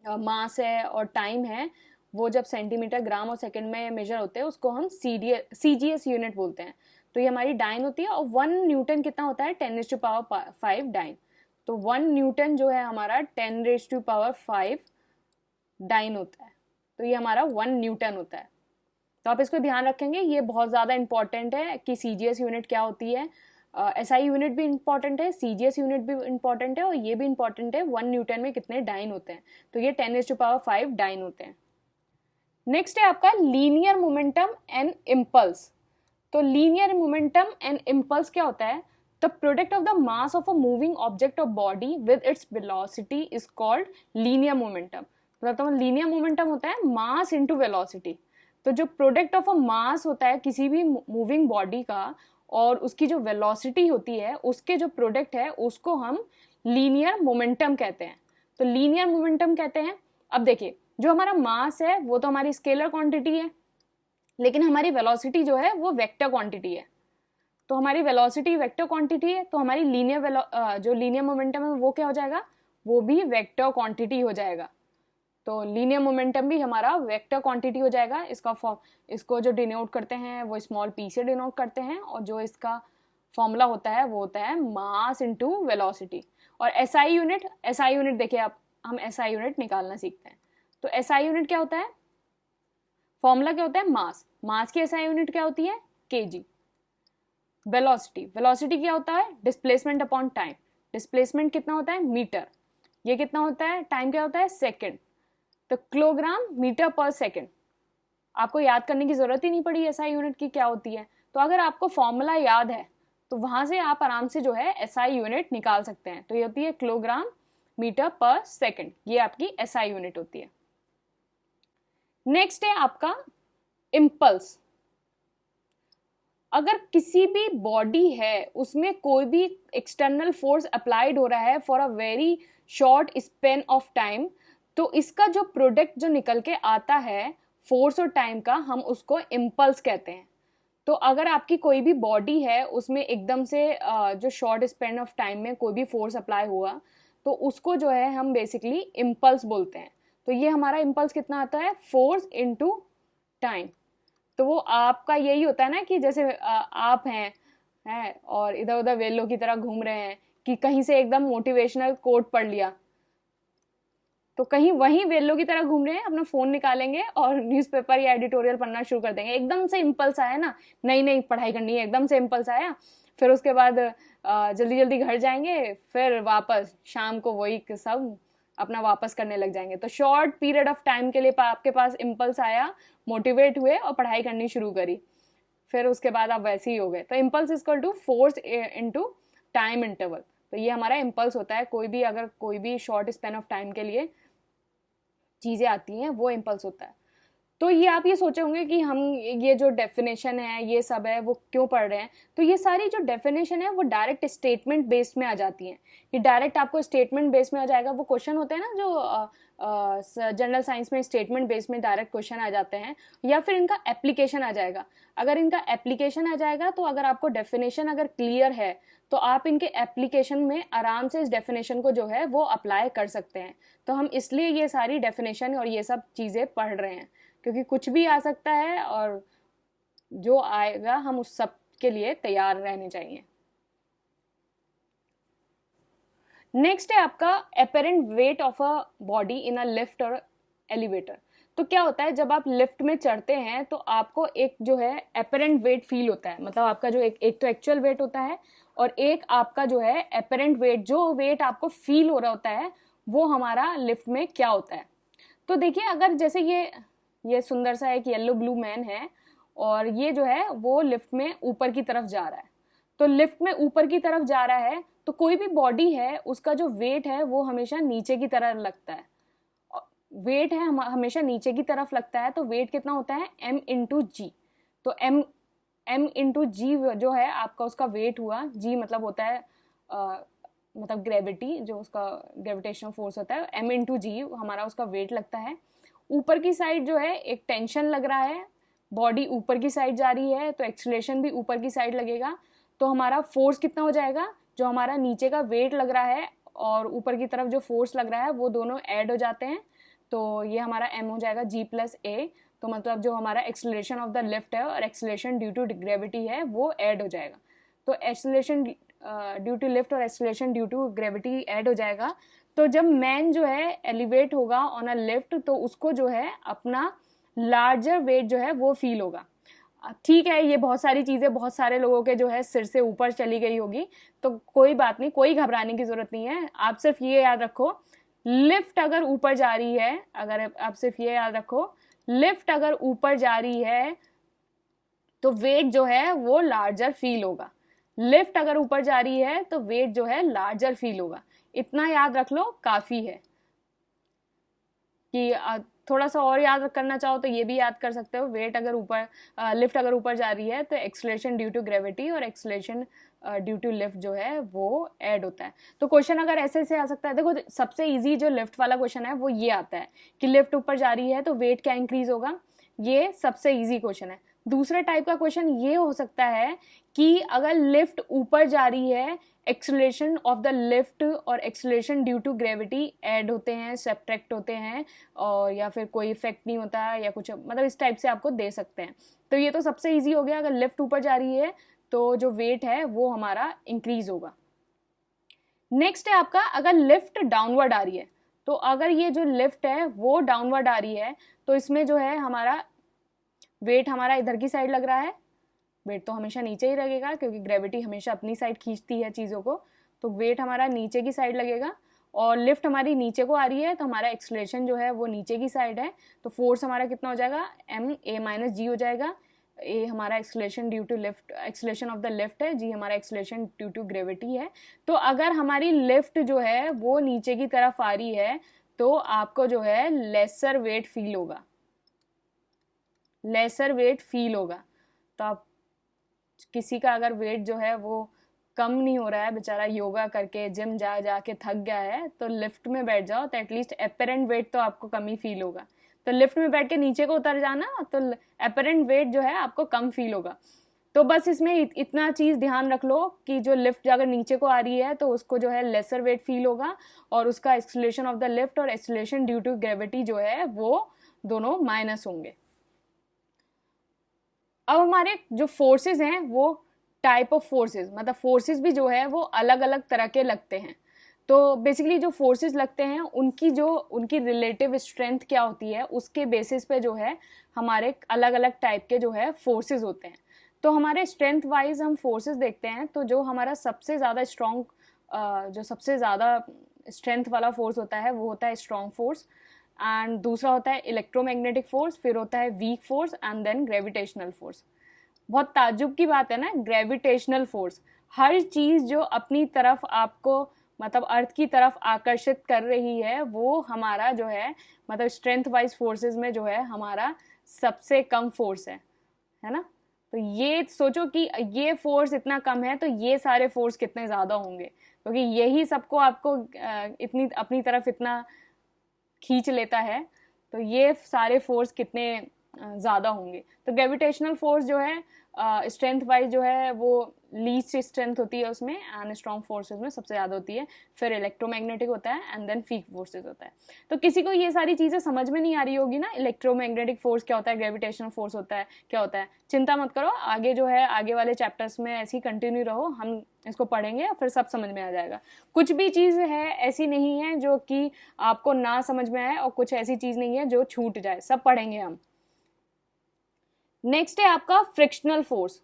मास है और टाइम है, वो जब सेंटीमीटर, ग्राम और सेकंड में मेजर होते हैं उसको हम CGS यूनिट बोलते हैं। तो ये हमारी डाइन होती है। और 1 न्यूटन कितना होता है? 10⁵ डाइन। तो 1 न्यूटन जो है हमारा 10⁵ डाइन होता है। तो ये हमारा 1 न्यूटन होता है। तो आप इसको ध्यान रखेंगे, ये बहुत ज़्यादा इंपॉर्टेंट है कि CGS यूनिट क्या होती है। SI यूनिट भी इंपॉर्टेंट है, CGS यूनिट भी इंपॉर्टेंट है, और ये भी इंपॉर्टेंट है 1 न्यूटन में कितने डाइन होते हैं। तो ये 10⁵ डाइन होते हैं। नेक्स्ट है आपका लीनियर मोमेंटम एंड इम्पल्स। तो लीनियर मोमेंटम एंड इम्पल्स क्या होता है? The product of the mass of a moving object of body with its velocity is called linear momentum. मतलब लीनियर मोमेंटम होता है मास इंटू वेलोसिटी। तो जो product of a मास होता है किसी भी मूविंग बॉडी का, और उसकी जो वेलोसिटी होती है, उसके जो प्रोडक्ट है उसको हम लीनियर मोमेंटम कहते हैं। तो लीनियर मोमेंटम कहते हैं। अब देखिए, जो हमारा मास है वो तो हमारी स्केलर क्वांटिटी है, लेकिन हमारी वेलोसिटी जो है वो वेक्टर क्वांटिटी है। तो हमारी वेलोसिटी वेक्टर क्वांटिटी है, तो हमारी जो लीनियर मोमेंटम है वो क्या हो जाएगा? वो भी वेक्टर क्वांटिटी हो जाएगा। तो लीनियर मोमेंटम भी हमारा वेक्टर क्वांटिटी हो जाएगा। इसको जो डिनोट करते हैं वो स्मॉल p से डिनोट करते हैं, और जो इसका फॉर्मूला होता है वो होता है मास इनटू वेलोसिटी। और SI यूनिट देखिए, आप हम SI यूनिट निकालना सीखते हैं। तो SI यूनिट क्या होता है? फॉर्मूला क्या होता है? मास की SI यूनिट क्या होती है? kg। वेलोसिटी क्या होता है? Displacement upon time. डिस्प्लेसमेंट कितना होता है? मीटर। ये कितना होता है? टाइम क्या होता है? सेकेंड। तो किलोग्राम मीटर पर सेकेंड। आपको याद करने की जरूरत ही नहीं पड़ी SI यूनिट की क्या होती है। तो अगर आपको फॉर्मूला याद है तो वहां से आप आराम से जो है SI यूनिट निकाल सकते हैं। तो ये होती है किलोग्राम मीटर पर सेकेंड, ये आपकी SI यूनिट होती है। नेक्स्ट है आपका इम्पल्स। अगर किसी भी बॉडी है उसमें कोई भी एक्सटर्नल फोर्स अप्लाइड हो रहा है for a very short span of time, तो इसका जो प्रोडक्ट जो निकल के आता है फोर्स और टाइम का, हम उसको इम्पल्स कहते हैं। तो अगर आपकी कोई भी बॉडी है उसमें एकदम से जो शॉर्ट स्पेन ऑफ टाइम में कोई भी फोर्स अप्लाई हुआ तो उसको जो है हम बेसिकली इम्पल्स बोलते हैं। तो ये हमारा इम्पल्स कितना आता है, फोर्स इनटू टाइम। तो वो आपका यही होता है ना कि जैसे आप हैं और इधर उधर वेलों की तरह घूम रहे हैं कि कहीं से एकदम मोटिवेशनल कोट पढ़ लिया, तो कहीं वहीं वेल्लो की तरह घूम रहे हैं, अपना फोन निकालेंगे और न्यूज़पेपर या एडिटोरियल पढ़ना शुरू कर देंगे। एकदम से इम्पल्स आया ना, नहीं पढ़ाई करनी है, एकदम से इम्पल्स आया, फिर उसके बाद जल्दी जल्दी घर जाएंगे, फिर वापस शाम को वही सब अपना वापस करने लग जाएंगे। तो शॉर्ट पीरियड ऑफ टाइम के लिए आपके पास इम्पल्स आया, मोटिवेट हुए और पढ़ाई करनी शुरू करी, फिर उसके बाद आप वैसे ही हो गए। तो impulse equal to force into time interval. तो ये हमारा इम्पल्स होता है। कोई भी शॉर्ट स्पेन ऑफ टाइम के लिए चीज़ें आती हैं वो इम्पल्स होता है। तो ये आप ये सोचे होंगे कि हम ये जो डेफिनेशन है ये सब है वो क्यों पढ़ रहे हैं। तो ये सारी जो डेफिनेशन है वो डायरेक्ट स्टेटमेंट बेस्ड में आ जाती हैं। ये डायरेक्ट आपको स्टेटमेंट बेस्ड में आ जाएगा। वो क्वेश्चन होते हैं ना जो जनरल साइंस में स्टेटमेंट बेस्ड में डायरेक्ट क्वेश्चन आ जाते हैं, या फिर इनका एप्लीकेशन आ जाएगा। अगर इनका एप्लीकेशन आ जाएगा तो अगर आपको डेफिनेशन अगर क्लियर है तो आप इनके एप्लीकेशन में आराम से इस डेफिनेशन को जो है वो अप्लाई कर सकते हैं। तो हम इसलिए ये सारी डेफिनेशन और ये सब चीज़ें पढ़ रहे हैं, क्योंकि कुछ भी आ सकता है और जो आएगा हम उस सब के लिए तैयार रहने चाहिए। नेक्स्ट है आपका apparent weight of a body in a lift और एलिवेटर। तो क्या होता है, जब आप लिफ्ट में चढ़ते हैं तो आपको एक जो है एपेरेंट वेट फील होता है। मतलब आपका जो एक तो एक्चुअल वेट होता है और एक आपका जो है एपेरेंट वेट, जो वेट आपको फील हो रहा होता है वो हमारा लिफ्ट में क्या होता है। तो देखिए, अगर जैसे ये सुंदर सा एक येलो ब्लू मैन है और ये जो है वो लिफ्ट में ऊपर की तरफ जा रहा है। तो लिफ्ट में ऊपर की तरफ जा रहा है तो कोई भी बॉडी है उसका जो वेट है वो हमेशा नीचे की तरफ लगता है। वेट है हमेशा नीचे की तरफ लगता है। तो वेट कितना होता है, m इंटू जी। तो m इंटू जी जो है आपका उसका वेट हुआ। g मतलब होता है मतलब ग्रेविटी, जो उसका ग्रेविटेशनल फोर्स होता है। m इंटू जी हमारा उसका वेट लगता है। ऊपर की साइड जो है एक टेंशन लग रहा है, बॉडी ऊपर की साइड जा रही है तो एक्सीलरेशन भी ऊपर की साइड लगेगा। तो हमारा फोर्स कितना हो जाएगा, जो हमारा नीचे का वेट लग रहा है और ऊपर की तरफ जो फोर्स लग रहा है वो दोनों ऐड हो जाते हैं। तो ये हमारा m हो जाएगा g प्लस ए। तो मतलब जो हमारा एक्सीलरेशन ऑफ द लिफ्ट है और एक्सीलरेशन ड्यू टू ग्रेविटी है वो ऐड हो जाएगा। तो एक्सीलरेशन ड्यू टू लिफ्ट और acceleration due to gravity add हो जाएगा। तो जब मैन जो है एलिवेट होगा ऑन अ लिफ्ट तो उसको जो है अपना लार्जर वेट जो है वो फील होगा। ठीक है, ये बहुत सारी चीज़ें बहुत सारे लोगों के जो है सिर से ऊपर चली गई होगी, तो कोई बात नहीं, कोई घबराने की जरूरत नहीं है। आप सिर्फ ये याद रखो, लिफ्ट अगर ऊपर जा रही है, अगर आप सिर्फ ये याद रखो, लिफ्ट अगर ऊपर जा रही है तो वेट जो है वो लार्जर फील होगा। लिफ्ट अगर ऊपर जा रही है तो वेट जो है लार्जर फील होगा। इतना याद रख लो, काफी है। कि थोड़ा सा और याद करना चाहो तो ये भी याद कर सकते हो, वेट अगर ऊपर लिफ्ट अगर ऊपर जा रही है तो एक्सीलरेशन ड्यू टू ग्रेविटी और एक्सीलरेशन ड्यू टू लिफ्ट जो है वो ऐड होता है। तो क्वेश्चन अगर ऐसे से आ सकता है, देखो सबसे इजी जो लिफ्ट वाला क्वेश्चन है वो ये आता है कि लिफ्ट ऊपर जा रही है तो वेट क्या इंक्रीज होगा। ये सबसे इजी क्वेश्चन है। दूसरे टाइप का क्वेश्चन ये हो सकता है कि अगर लिफ्ट ऊपर जा रही है, एक्सीलरेशन ऑफ द लिफ्ट और acceleration due to gravity add होते हैं, सब्ट्रैक्ट होते हैं, और या फिर कोई इफेक्ट नहीं होता है या कुछ, मतलब इस टाइप से आपको दे सकते हैं। तो ये तो सबसे इजी हो गया, अगर लिफ्ट ऊपर जा रही है तो जो वेट है वो हमारा इंक्रीज होगा। नेक्स्ट है आपका, अगर लिफ्ट डाउनवर्ड आ रही है, तो अगर ये जो लिफ्ट है वो डाउनवर्ड आ रही है तो इसमें जो है हमारा वेट हमारा इधर की साइड लग रहा है। वेट तो हमेशा नीचे ही लगेगा क्योंकि ग्रेविटी हमेशा अपनी साइड खींचती है चीज़ों को, तो वेट हमारा नीचे की साइड लगेगा। और लिफ्ट हमारी नीचे को आ रही है तो हमारा एक्सीलरेशन जो है वो नीचे की साइड है। तो फोर्स हमारा कितना हो जाएगा, m a माइनस जी हो जाएगा। ए हमारा acceleration due to lift, acceleration of the lift है, जी हमारा एक्सीलरेशन ड्यू टू ग्रेविटी है। तो अगर हमारी लिफ्ट जो है वो नीचे की तरफ आ रही है तो आपको जो है लेसर वेट फील होगा, लेसर वेट फील होगा। तो आप किसी का अगर वेट जो है वो कम नहीं हो रहा है, बेचारा योगा करके जिम जा जाके थक गया है, तो लिफ्ट में बैठ जाओ तो एटलीस्ट एपेरेंट वेट तो आपको कम ही फील होगा। तो लिफ्ट में बैठ के नीचे को उतर जाना तो एपेरेंट वेट जो है आपको कम फील होगा। तो बस इसमें इतना चीज़ ध्यान रख लो कि जो लिफ्ट अगर नीचे को आ रही है तो उसको जो है लेसर वेट फील होगा, और उसका एक्सेलरेशन ऑफ द लिफ्ट और एक्सेलरेशन ड्यू टू ग्रेविटी जो है वो दोनों माइनस होंगे। अब हमारे जो फोर्सेस हैं वो टाइप ऑफ फोर्सेस, मतलब फोर्सेस भी जो है वो अलग अलग तरह के लगते हैं। तो बेसिकली जो फोर्सेस लगते हैं उनकी रिलेटिव स्ट्रेंथ क्या होती है उसके बेसिस पे जो है हमारे अलग अलग टाइप के जो है फोर्सेस होते हैं। तो हमारे स्ट्रेंथ वाइज हम फोर्सेस देखते हैं, तो जो हमारा सबसे ज़्यादा स्ट्रॉन्ग जो सबसे ज़्यादा स्ट्रेंथ वाला फोर्स होता है वो होता है स्ट्रॉन्ग फोर्स, एंड दूसरा होता है इलेक्ट्रोमैग्नेटिक फोर्स, फिर होता है weak force, and then gravitational force. बहुत ताज्जुब की बात है ना, ग्रेविटेशनल फोर्स, हर चीज़ जो अपनी तरफ आपको मतलब अर्थ की तरफ आकर्षित कर रही है वो हमारा जो है मतलब स्ट्रेंथ वाइज फोर्सेस में जो है हमारा सबसे कम फोर्स है ना। तो ये सोचो कि ये फोर्स इतना कम है तो ये सारे फोर्स कितने ज़्यादा होंगे, क्योंकि यही सबको आपको इतनी अपनी तरफ इतना खींच लेता है, तो ये सारे फोर्स कितने ज़्यादा होंगे। तो ग्रेविटेशनल फोर्स जो है स्ट्रेंथ वाइज जो है वो लीस्ट स्ट्रेंथ होती है उसमें, एंड स्ट्रॉन्ग फोर्सेस में सबसे ज़्यादा होती है, फिर इलेक्ट्रोमैग्नेटिक होता है, एंड देन वीक फोर्सेस होता है। तो किसी को ये सारी चीज़ें समझ में नहीं आ रही होगी ना, इलेक्ट्रोमैग्नेटिक फोर्स क्या होता है, ग्रेविटेशनल फोर्स होता है क्या होता है, चिंता मत करो, आगे जो है आगे वाले चैप्टर्स में ऐसे ही कंटिन्यू रहो, हम इसको पढ़ेंगे और फिर सब समझ में आ जाएगा। कुछ भी चीज़ है ऐसी नहीं है जो कि आपको ना समझ में आए, और कुछ ऐसी चीज़ नहीं है जो छूट जाए, सब पढ़ेंगे हम। नेक्स्ट है आपका फ्रिक्शनल फोर्स।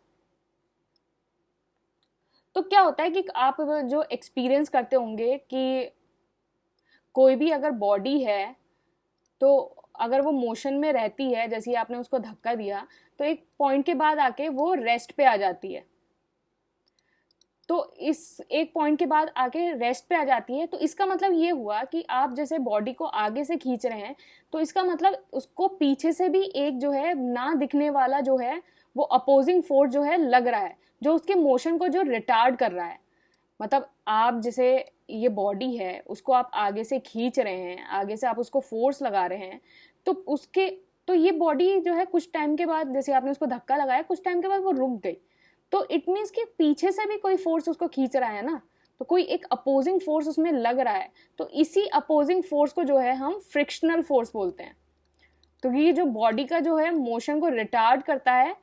तो क्या होता है कि आप जो एक्सपीरियंस करते होंगे कि कोई भी अगर बॉडी है तो अगर वो मोशन में रहती है, जैसे ही आपने उसको धक्का दिया तो एक पॉइंट के बाद आके वो रेस्ट पे आ जाती है। तो इस एक पॉइंट के बाद आके रेस्ट पे आ जाती है, तो इसका मतलब ये हुआ कि आप जैसे बॉडी को आगे से खींच रहे हैं, तो इसका मतलब उसको पीछे से भी एक जो है ना दिखने वाला जो है वो अपोजिंग फोर्स जो है लग रहा है, जो उसके मोशन को जो रिटार्ड कर रहा है। मतलब आप जैसे ये बॉडी है उसको आप आगे से खींच रहे हैं, आगे से आप उसको फोर्स लगा रहे हैं, तो उसके तो ये बॉडी जो है कुछ टाइम के बाद, जैसे आपने उसको धक्का लगाया, कुछ टाइम के बाद वो रुक गई, तो इट मीन्स कि पीछे से भी कोई फोर्स उसको खींच रहा है ना, तो कोई एक अपोजिंग फोर्स उसमें लग रहा है। तो इसी अपोजिंग फोर्स को जो है हम फ्रिक्शनल फोर्स बोलते हैं। तो ये जो बॉडी का जो है मोशन को रिटार्ड करता है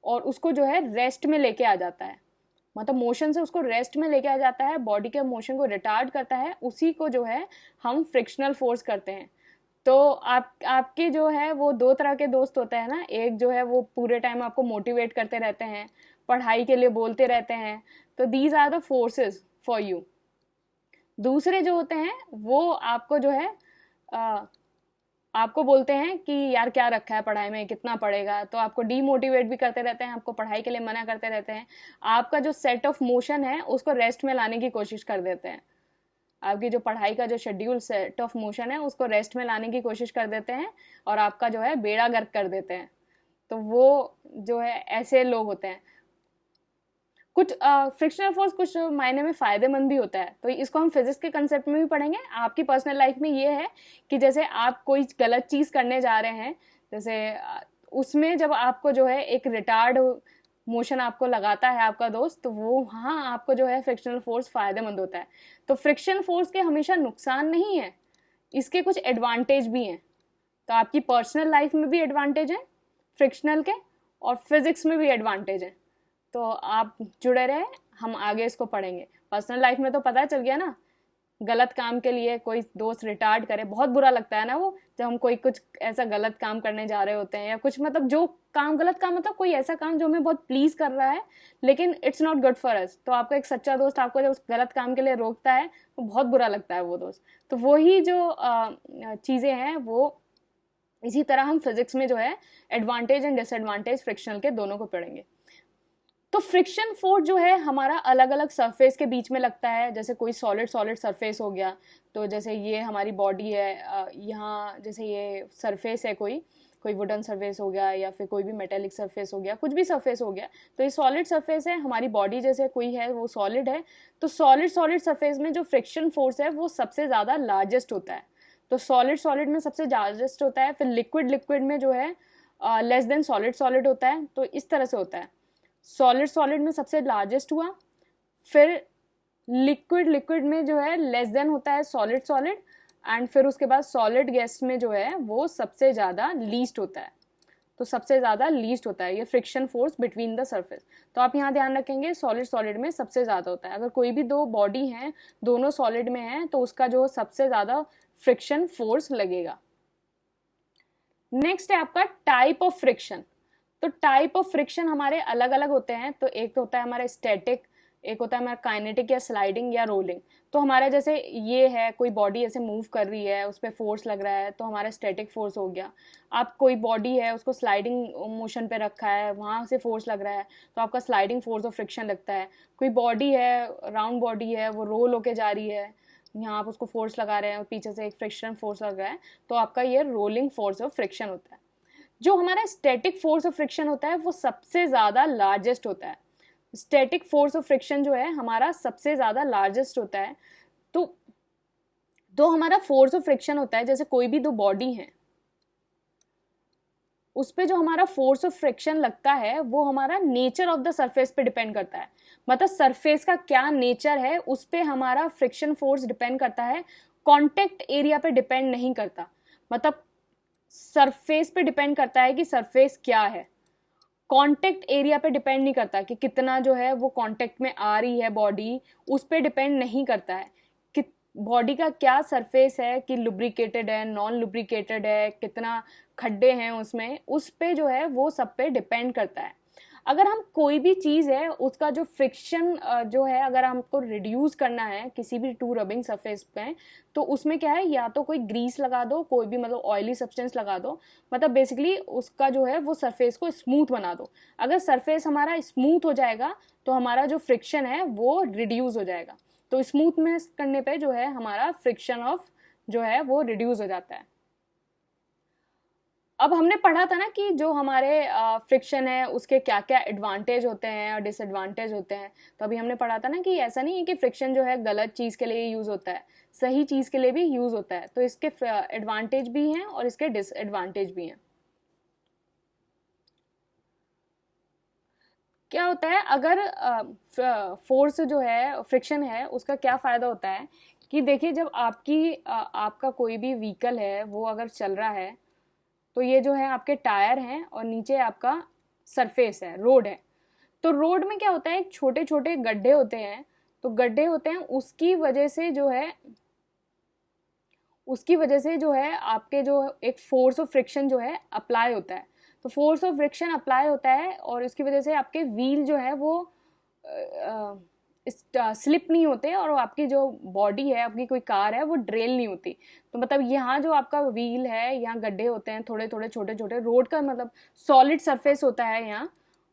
और उसको जो है रेस्ट में लेके आ जाता है, मतलब मोशन से उसको रेस्ट में लेके आ जाता है, बॉडी के मोशन को रिटार्ड करता है, उसी को जो है हम फ्रिक्शनल फोर्स करते हैं। तो आपके जो है वो दो तरह के दोस्त होते हैं ना, एक जो है वो पूरे टाइम आपको मोटिवेट करते रहते हैं, पढ़ाई के लिए बोलते रहते हैं, तो these are the forces for you. दूसरे जो होते हैं वो आपको जो है आपको बोलते हैं कि यार क्या रखा है पढ़ाई में, कितना पढ़ेगा, तो आपको डीमोटिवेट भी करते रहते हैं, आपको पढ़ाई के लिए मना करते रहते हैं, आपका जो सेट ऑफ मोशन है उसको रेस्ट में लाने की कोशिश कर देते हैं, आपकी जो पढ़ाई का जो शेड्यूल सेट ऑफ मोशन है उसको रेस्ट में लाने की कोशिश कर देते हैं और आपका जो है बेड़ा गर्क कर देते हैं। तो वो जो है ऐसे लोग होते हैं। कुछ फ्रिक्शनल फोर्स कुछ मायने में फ़ायदेमंद भी होता है, तो इसको हम फिजिक्स के कंसेप्ट में भी पढ़ेंगे। आपकी पर्सनल लाइफ में ये है कि जैसे आप कोई गलत चीज़ करने जा रहे हैं, जैसे उसमें जब आपको जो है एक रिटार्ड मोशन आपको लगाता है आपका दोस्त, तो वो हाँ आपको जो है फ्रिक्शनल फोर्स फ़ायदेमंद होता है। तो फ्रिक्शन फोर्स के हमेशा नुकसान नहीं है, इसके कुछ एडवांटेज भी हैं। तो आपकी पर्सनल लाइफ में भी एडवांटेज है फ्रिक्शनल के, और फिजिक्स में भी एडवांटेज है। तो आप जुड़े रहे, हम आगे इसको पढ़ेंगे। पर्सनल लाइफ में तो पता चल गया ना, गलत काम के लिए कोई दोस्त रिटार्ड करे, बहुत बुरा लगता है ना वो, जब हम कोई कुछ ऐसा गलत काम करने जा रहे होते हैं, या कुछ मतलब जो काम गलत काम मतलब कोई ऐसा काम जो हमें बहुत प्लीज कर रहा है लेकिन it's not good for us, तो आपका एक सच्चा दोस्त आपको जब उस गलत काम के लिए रोकता है तो बहुत बुरा लगता है वो दोस्त। तो वही जो चीज़ें हैं वो इसी तरह हम फिजिक्स में जो है एडवांटेज एंड डिसएडवांटेज फ्रिक्शनल के दोनों को पढ़ेंगे। तो फ्रिक्शन फोर्स जो है हमारा अलग अलग सरफेस के बीच में लगता है, जैसे कोई सॉलिड सरफेस हो गया, तो जैसे ये हमारी बॉडी है, यहाँ जैसे ये सरफेस है, कोई वुडन सरफेस हो गया या फिर कोई भी मेटेलिक सरफेस हो गया, कुछ भी सरफेस हो गया, तो ये सॉलिड सरफेस है, हमारी बॉडी जैसे कोई है वो सॉलिड है। तो सॉलिड सरफेस में जो फ्रिक्शन फोर्स है वो सबसे ज़्यादा लार्जेस्ट होता है। तो सॉलिड में सबसे लार्जेस्ट होता है, फिर लिक्विड में जो है लेस देन सॉलिड होता है। तो इस तरह से होता है। सॉलिड में सबसे लार्जेस्ट हुआ, फिर लिक्विड में जो है लेस देन होता है सॉलिड, एंड फिर उसके बाद सॉलिड गैस में जो है वो सबसे ज़्यादा लीस्ट होता है। तो सबसे ज़्यादा लीस्ट होता है ये friction force between the surface. तो आप यहाँ ध्यान रखेंगे सॉलिड में सबसे ज़्यादा होता है। अगर कोई भी दो बॉडी हैं, दोनों सॉलिड में हैं, तो उसका जो सबसे ज़्यादा फ्रिक्शन फोर्स लगेगा। नेक्स्ट है आपका टाइप ऑफ फ्रिक्शन। तो टाइप ऑफ फ्रिक्शन हमारे अलग अलग होते हैं। तो एक तो होता है हमारा स्टैटिक, एक होता है हमारा काइनेटिक या स्लाइडिंग या रोलिंग। तो हमारा जैसे ये है, कोई बॉडी ऐसे मूव कर रही है, उस पर फोर्स लग रहा है, तो हमारा स्टैटिक फोर्स हो गया। आप कोई बॉडी है, उसको स्लाइडिंग मोशन पे रखा है, वहाँ से फोर्स लग रहा है, तो आपका स्लाइडिंग फोर्स ऑफ फ्रिक्शन लगता है। कोई बॉडी है, राउंड बॉडी है, वो रोल होके जा रही है, यहाँ आप उसको फोर्स लगा रहे हैं और पीछे से एक फ्रिक्शन फोर्स लग रहा है, तो आपका ये रोलिंग फोर्स ऑफ फ्रिक्शन होता है। जो हमारा स्टैटिक फोर्स ऑफ फ्रिक्शन होता है वो सबसे ज़्यादा लार्जेस्ट होता है। स्टैटिक फोर्स ऑफ फ्रिक्शन जो है हमारा सबसे ज़्यादा लार्जेस्ट होता है। तो हमारा फोर्स ऑफ फ्रिक्शन होता है, जैसे कोई भी दो बॉडी है, उस पे जो हमारा फोर्स ऑफ फ्रिक्शन लगता है वो हमारा नेचर ऑफ द सरफेस पे डिपेंड करता है। मतलब सरफेस का क्या नेचर है उस पे हमारा फ्रिक्शन फोर्स डिपेंड करता है, कांटेक्ट एरिया पे डिपेंड नहीं करता। मतलब सरफेस पे डिपेंड करता है कि सरफेस क्या है, कांटेक्ट एरिया पे डिपेंड नहीं करता कि कितना जो है वो कांटेक्ट में आ रही है बॉडी, उस पे डिपेंड नहीं करता है कि बॉडी का क्या सरफेस है, कि लुब्रिकेटेड है, नॉन लुब्रिकेटेड है, कितना खड्डे हैं उसमें, उस पे जो है वो सब पे डिपेंड करता है। अगर हम कोई भी चीज़ है उसका जो फ्रिक्शन जो है अगर हमको रिड्यूस करना है किसी भी टू रबिंग सरफेस पे, तो उसमें क्या है, या तो कोई ग्रीस लगा दो, कोई भी मतलब ऑयली सब्सटेंस लगा दो, मतलब बेसिकली उसका जो है वो सरफेस को स्मूथ बना दो। अगर सरफेस हमारा स्मूथ हो जाएगा तो हमारा जो फ्रिक्शन है वो रिड्यूस हो जाएगा। तो स्मूथनेस करने पे जो है हमारा फ्रिक्शन ऑफ जो है वो रिड्यूस हो जाता है। अब हमने पढ़ा था ना कि जो हमारे फ्रिक्शन है उसके क्या क्या एडवांटेज होते हैं और डिसएडवांटेज होते हैं। तो अभी हमने पढ़ा था ना कि ऐसा नहीं है कि फ्रिक्शन जो है गलत चीज़ के लिए यूज़ होता है, सही चीज़ के लिए भी यूज़ होता है। तो इसके एडवांटेज भी हैं और इसके डिसएडवांटेज भी हैं। क्या होता है अगर फोर्स जो है फ्रिक्शन है उसका क्या फ़ायदा होता है कि देखिए जब आपका कोई भी व्हीकल है वो अगर चल रहा है, तो ये जो है आपके टायर हैं और नीचे आपका सरफेस है, रोड है। तो रोड में क्या होता है, छोटे छोटे गड्ढे होते हैं। तो गड्ढे होते हैं उसकी वजह से जो है आपके जो एक फोर्स ऑफ फ्रिक्शन जो है अप्लाई होता है। तो फोर्स ऑफ फ्रिक्शन अप्लाई होता है और इसकी वजह से आपके व्हील जो है वो स्लिप नहीं होते और आपकी जो बॉडी है, आपकी कोई कार है, वो ड्रेल नहीं होती। तो मतलब यहाँ जो आपका व्हील है, यहाँ गड्ढे होते हैं थोड़े थोड़े छोटे छोटे, रोड का मतलब सॉलिड सरफेस होता है यहाँ,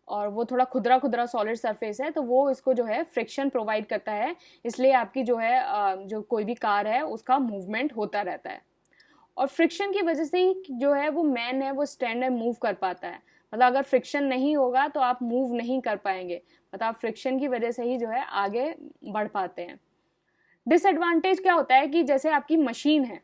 और वो थोड़ा खुदरा खुदरा सॉलिड सरफेस है, तो वो इसको जो है फ्रिक्शन प्रोवाइड करता है। इसलिए आपकी जो है जो कोई भी कार है उसका मूवमेंट होता रहता है। और फ्रिक्शन की वजह से ही जो है वो मैन है वो स्टैंड एंड मूव कर पाता है। मतलब अगर फ्रिक्शन नहीं होगा तो आप मूव नहीं कर पाएंगे। मतलब आप फ्रिक्शन की वजह से ही जो है आगे बढ़ पाते हैं। डिसएडवांटेज क्या होता है कि जैसे आपकी मशीन है,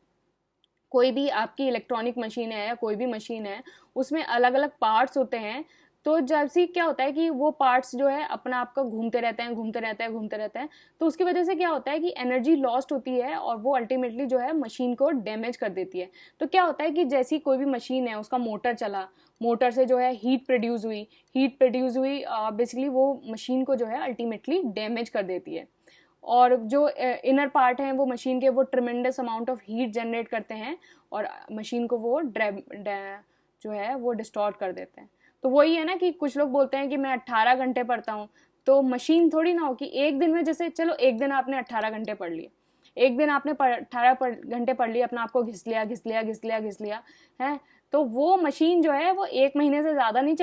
कोई भी आपकी इलेक्ट्रॉनिक मशीन है या कोई भी मशीन है, उसमें अलग अलग पार्ट्स होते हैं। तो जैसे क्या होता है कि वो पार्ट्स जो है अपना आपका घूमते रहते हैं, तो उसकी वजह से क्या होता है कि एनर्जी लॉस्ट होती है और वो अल्टीमेटली जो है मशीन को डैमेज कर देती है। तो क्या होता है कि जैसी कोई भी मशीन है उसका मोटर चला, मोटर से जो है हीट प्रोड्यूस हुई बेसिकली वो मशीन को जो है अल्टीमेटली डैमेज कर देती है। और जो इनर पार्ट हैं वो मशीन के वो tremendous amount of heat generate करते हैं और मशीन को वो जो है वो डिस्टॉर्ट कर देते हैं। तो वही है ना कि कुछ लोग बोलते हैं कि मैं 18 घंटे पढ़ता हूँ, तो मशीन थोड़ी ना हो कि एक दिन में, जैसे चलो एक दिन आपने 18 घंटे पढ़ लिए, एक दिन आपने 18 घंटे पढ़ लिए, अपना आपको घिस लिया है, तो वो मशीन जो है वो एक महीने से ज़्यादा नहीं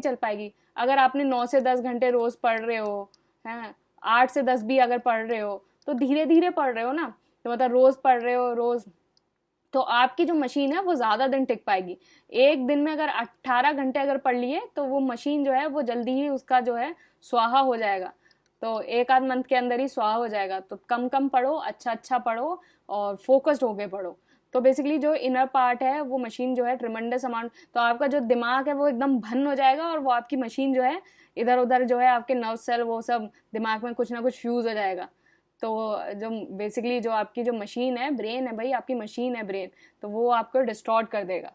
चल पाएगी। अगर आपने 9 से 10 घंटे रोज पढ़ रहे हो, हैं 8 से 10 भी अगर पढ़ रहे हो, तो धीरे धीरे पढ़ रहे हो ना, तो मतलब रोज पढ़ रहे हो रोज, तो आपकी जो मशीन है वो ज़्यादा दिन टिक पाएगी। एक दिन में अगर 18 घंटे अगर पढ़ लिए तो वो मशीन जो है वो जल्दी ही उसका जो है स्वाहा हो जाएगा। तो एक आध मंथ के अंदर ही स्वाहा हो जाएगा। तो कम कम पढ़ो, अच्छा पढ़ो और फोकस्ड होके पढ़ो, तो बेसिकली जो इनर पार्ट है वो मशीन जो है ट्रिमेंडस अमाउंट, तो आपका जो दिमाग है वो एकदम भन हो जाएगा और वो आपकी मशीन जो है इधर उधर जो है आपके नर्व सेल वो सब दिमाग में कुछ ना कुछ फ्यूज हो जाएगा। तो जो बेसिकली जो आपकी जो मशीन है, ब्रेन है भाई, आपकी मशीन है ब्रेन, तो वो आपको डिस्टॉर्ट कर देगा।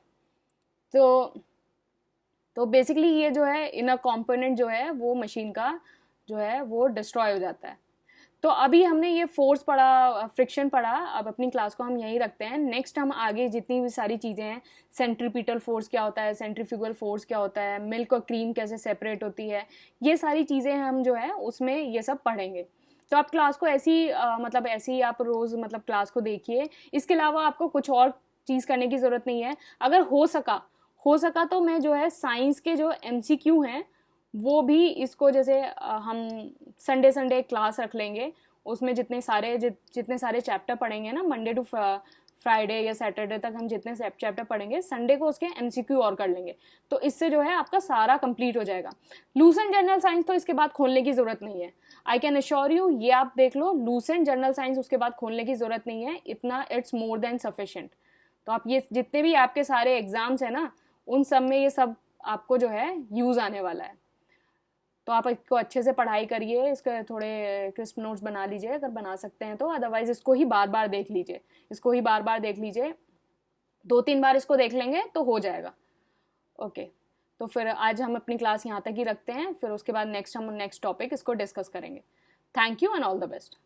तो बेसिकली ये जो है इनर कंपोनेंट जो है वो मशीन का जो है वो डिस्ट्रॉय हो जाता है। तो अभी हमने ये फोर्स पढ़ा, फ्रिक्शन पढ़ा, अब अपनी क्लास को हम यहीं रखते हैं। नेक्स्ट हम आगे जितनी भी सारी चीज़ें हैं, सेंट्रीपिटल फोर्स क्या होता है, सेंट्रीफ्यूगल फोर्स क्या होता है, मिल्क और क्रीम कैसे सेपरेट होती है, ये सारी चीज़ें हम जो है उसमें ये सब पढ़ेंगे। तो आप क्लास को मतलब ऐसी आप रोज़ मतलब क्लास को देखिए। इसके अलावा आपको कुछ और चीज़ करने की ज़रूरत नहीं है। अगर हो सका तो मैं जो है साइंस के जो MCQ हैं वो भी इसको जैसे हम संडे क्लास रख लेंगे, उसमें जितने सारे चैप्टर पढ़ेंगे ना, मंडे टू फ्राइडे या सैटरडे तक हम जितने चैप्टर पढ़ेंगे, संडे को उसके MCQ और कर लेंगे। तो इससे जो है आपका सारा कंप्लीट हो जाएगा। लूसेंट जनरल साइंस तो इसके बाद खोलने की ज़रूरत नहीं है। आई कैन अश्योर यू, ये आप देख लो, लूसेंट जनरल साइंस उसके बाद खोलने की ज़रूरत नहीं है, इतना इट्स मोर देन सफिशिएंट। तो आप ये जितने भी आपके सारे एग्जाम्स हैं ना, उन सब में ये सब आपको जो है यूज़ आने वाला है। तो आप इसको अच्छे से पढ़ाई करिए, इसके थोड़े क्रिस्प नोट्स बना लीजिए अगर बना सकते हैं तो, अदरवाइज इसको ही बार बार देख लीजिए, 2-3 बार इसको देख लेंगे तो हो जाएगा। ओके, तो फिर आज हम अपनी क्लास यहाँ तक ही रखते हैं, फिर उसके बाद हम नेक्स्ट टॉपिक इसको डिस्कस करेंगे। Thank you and all the best.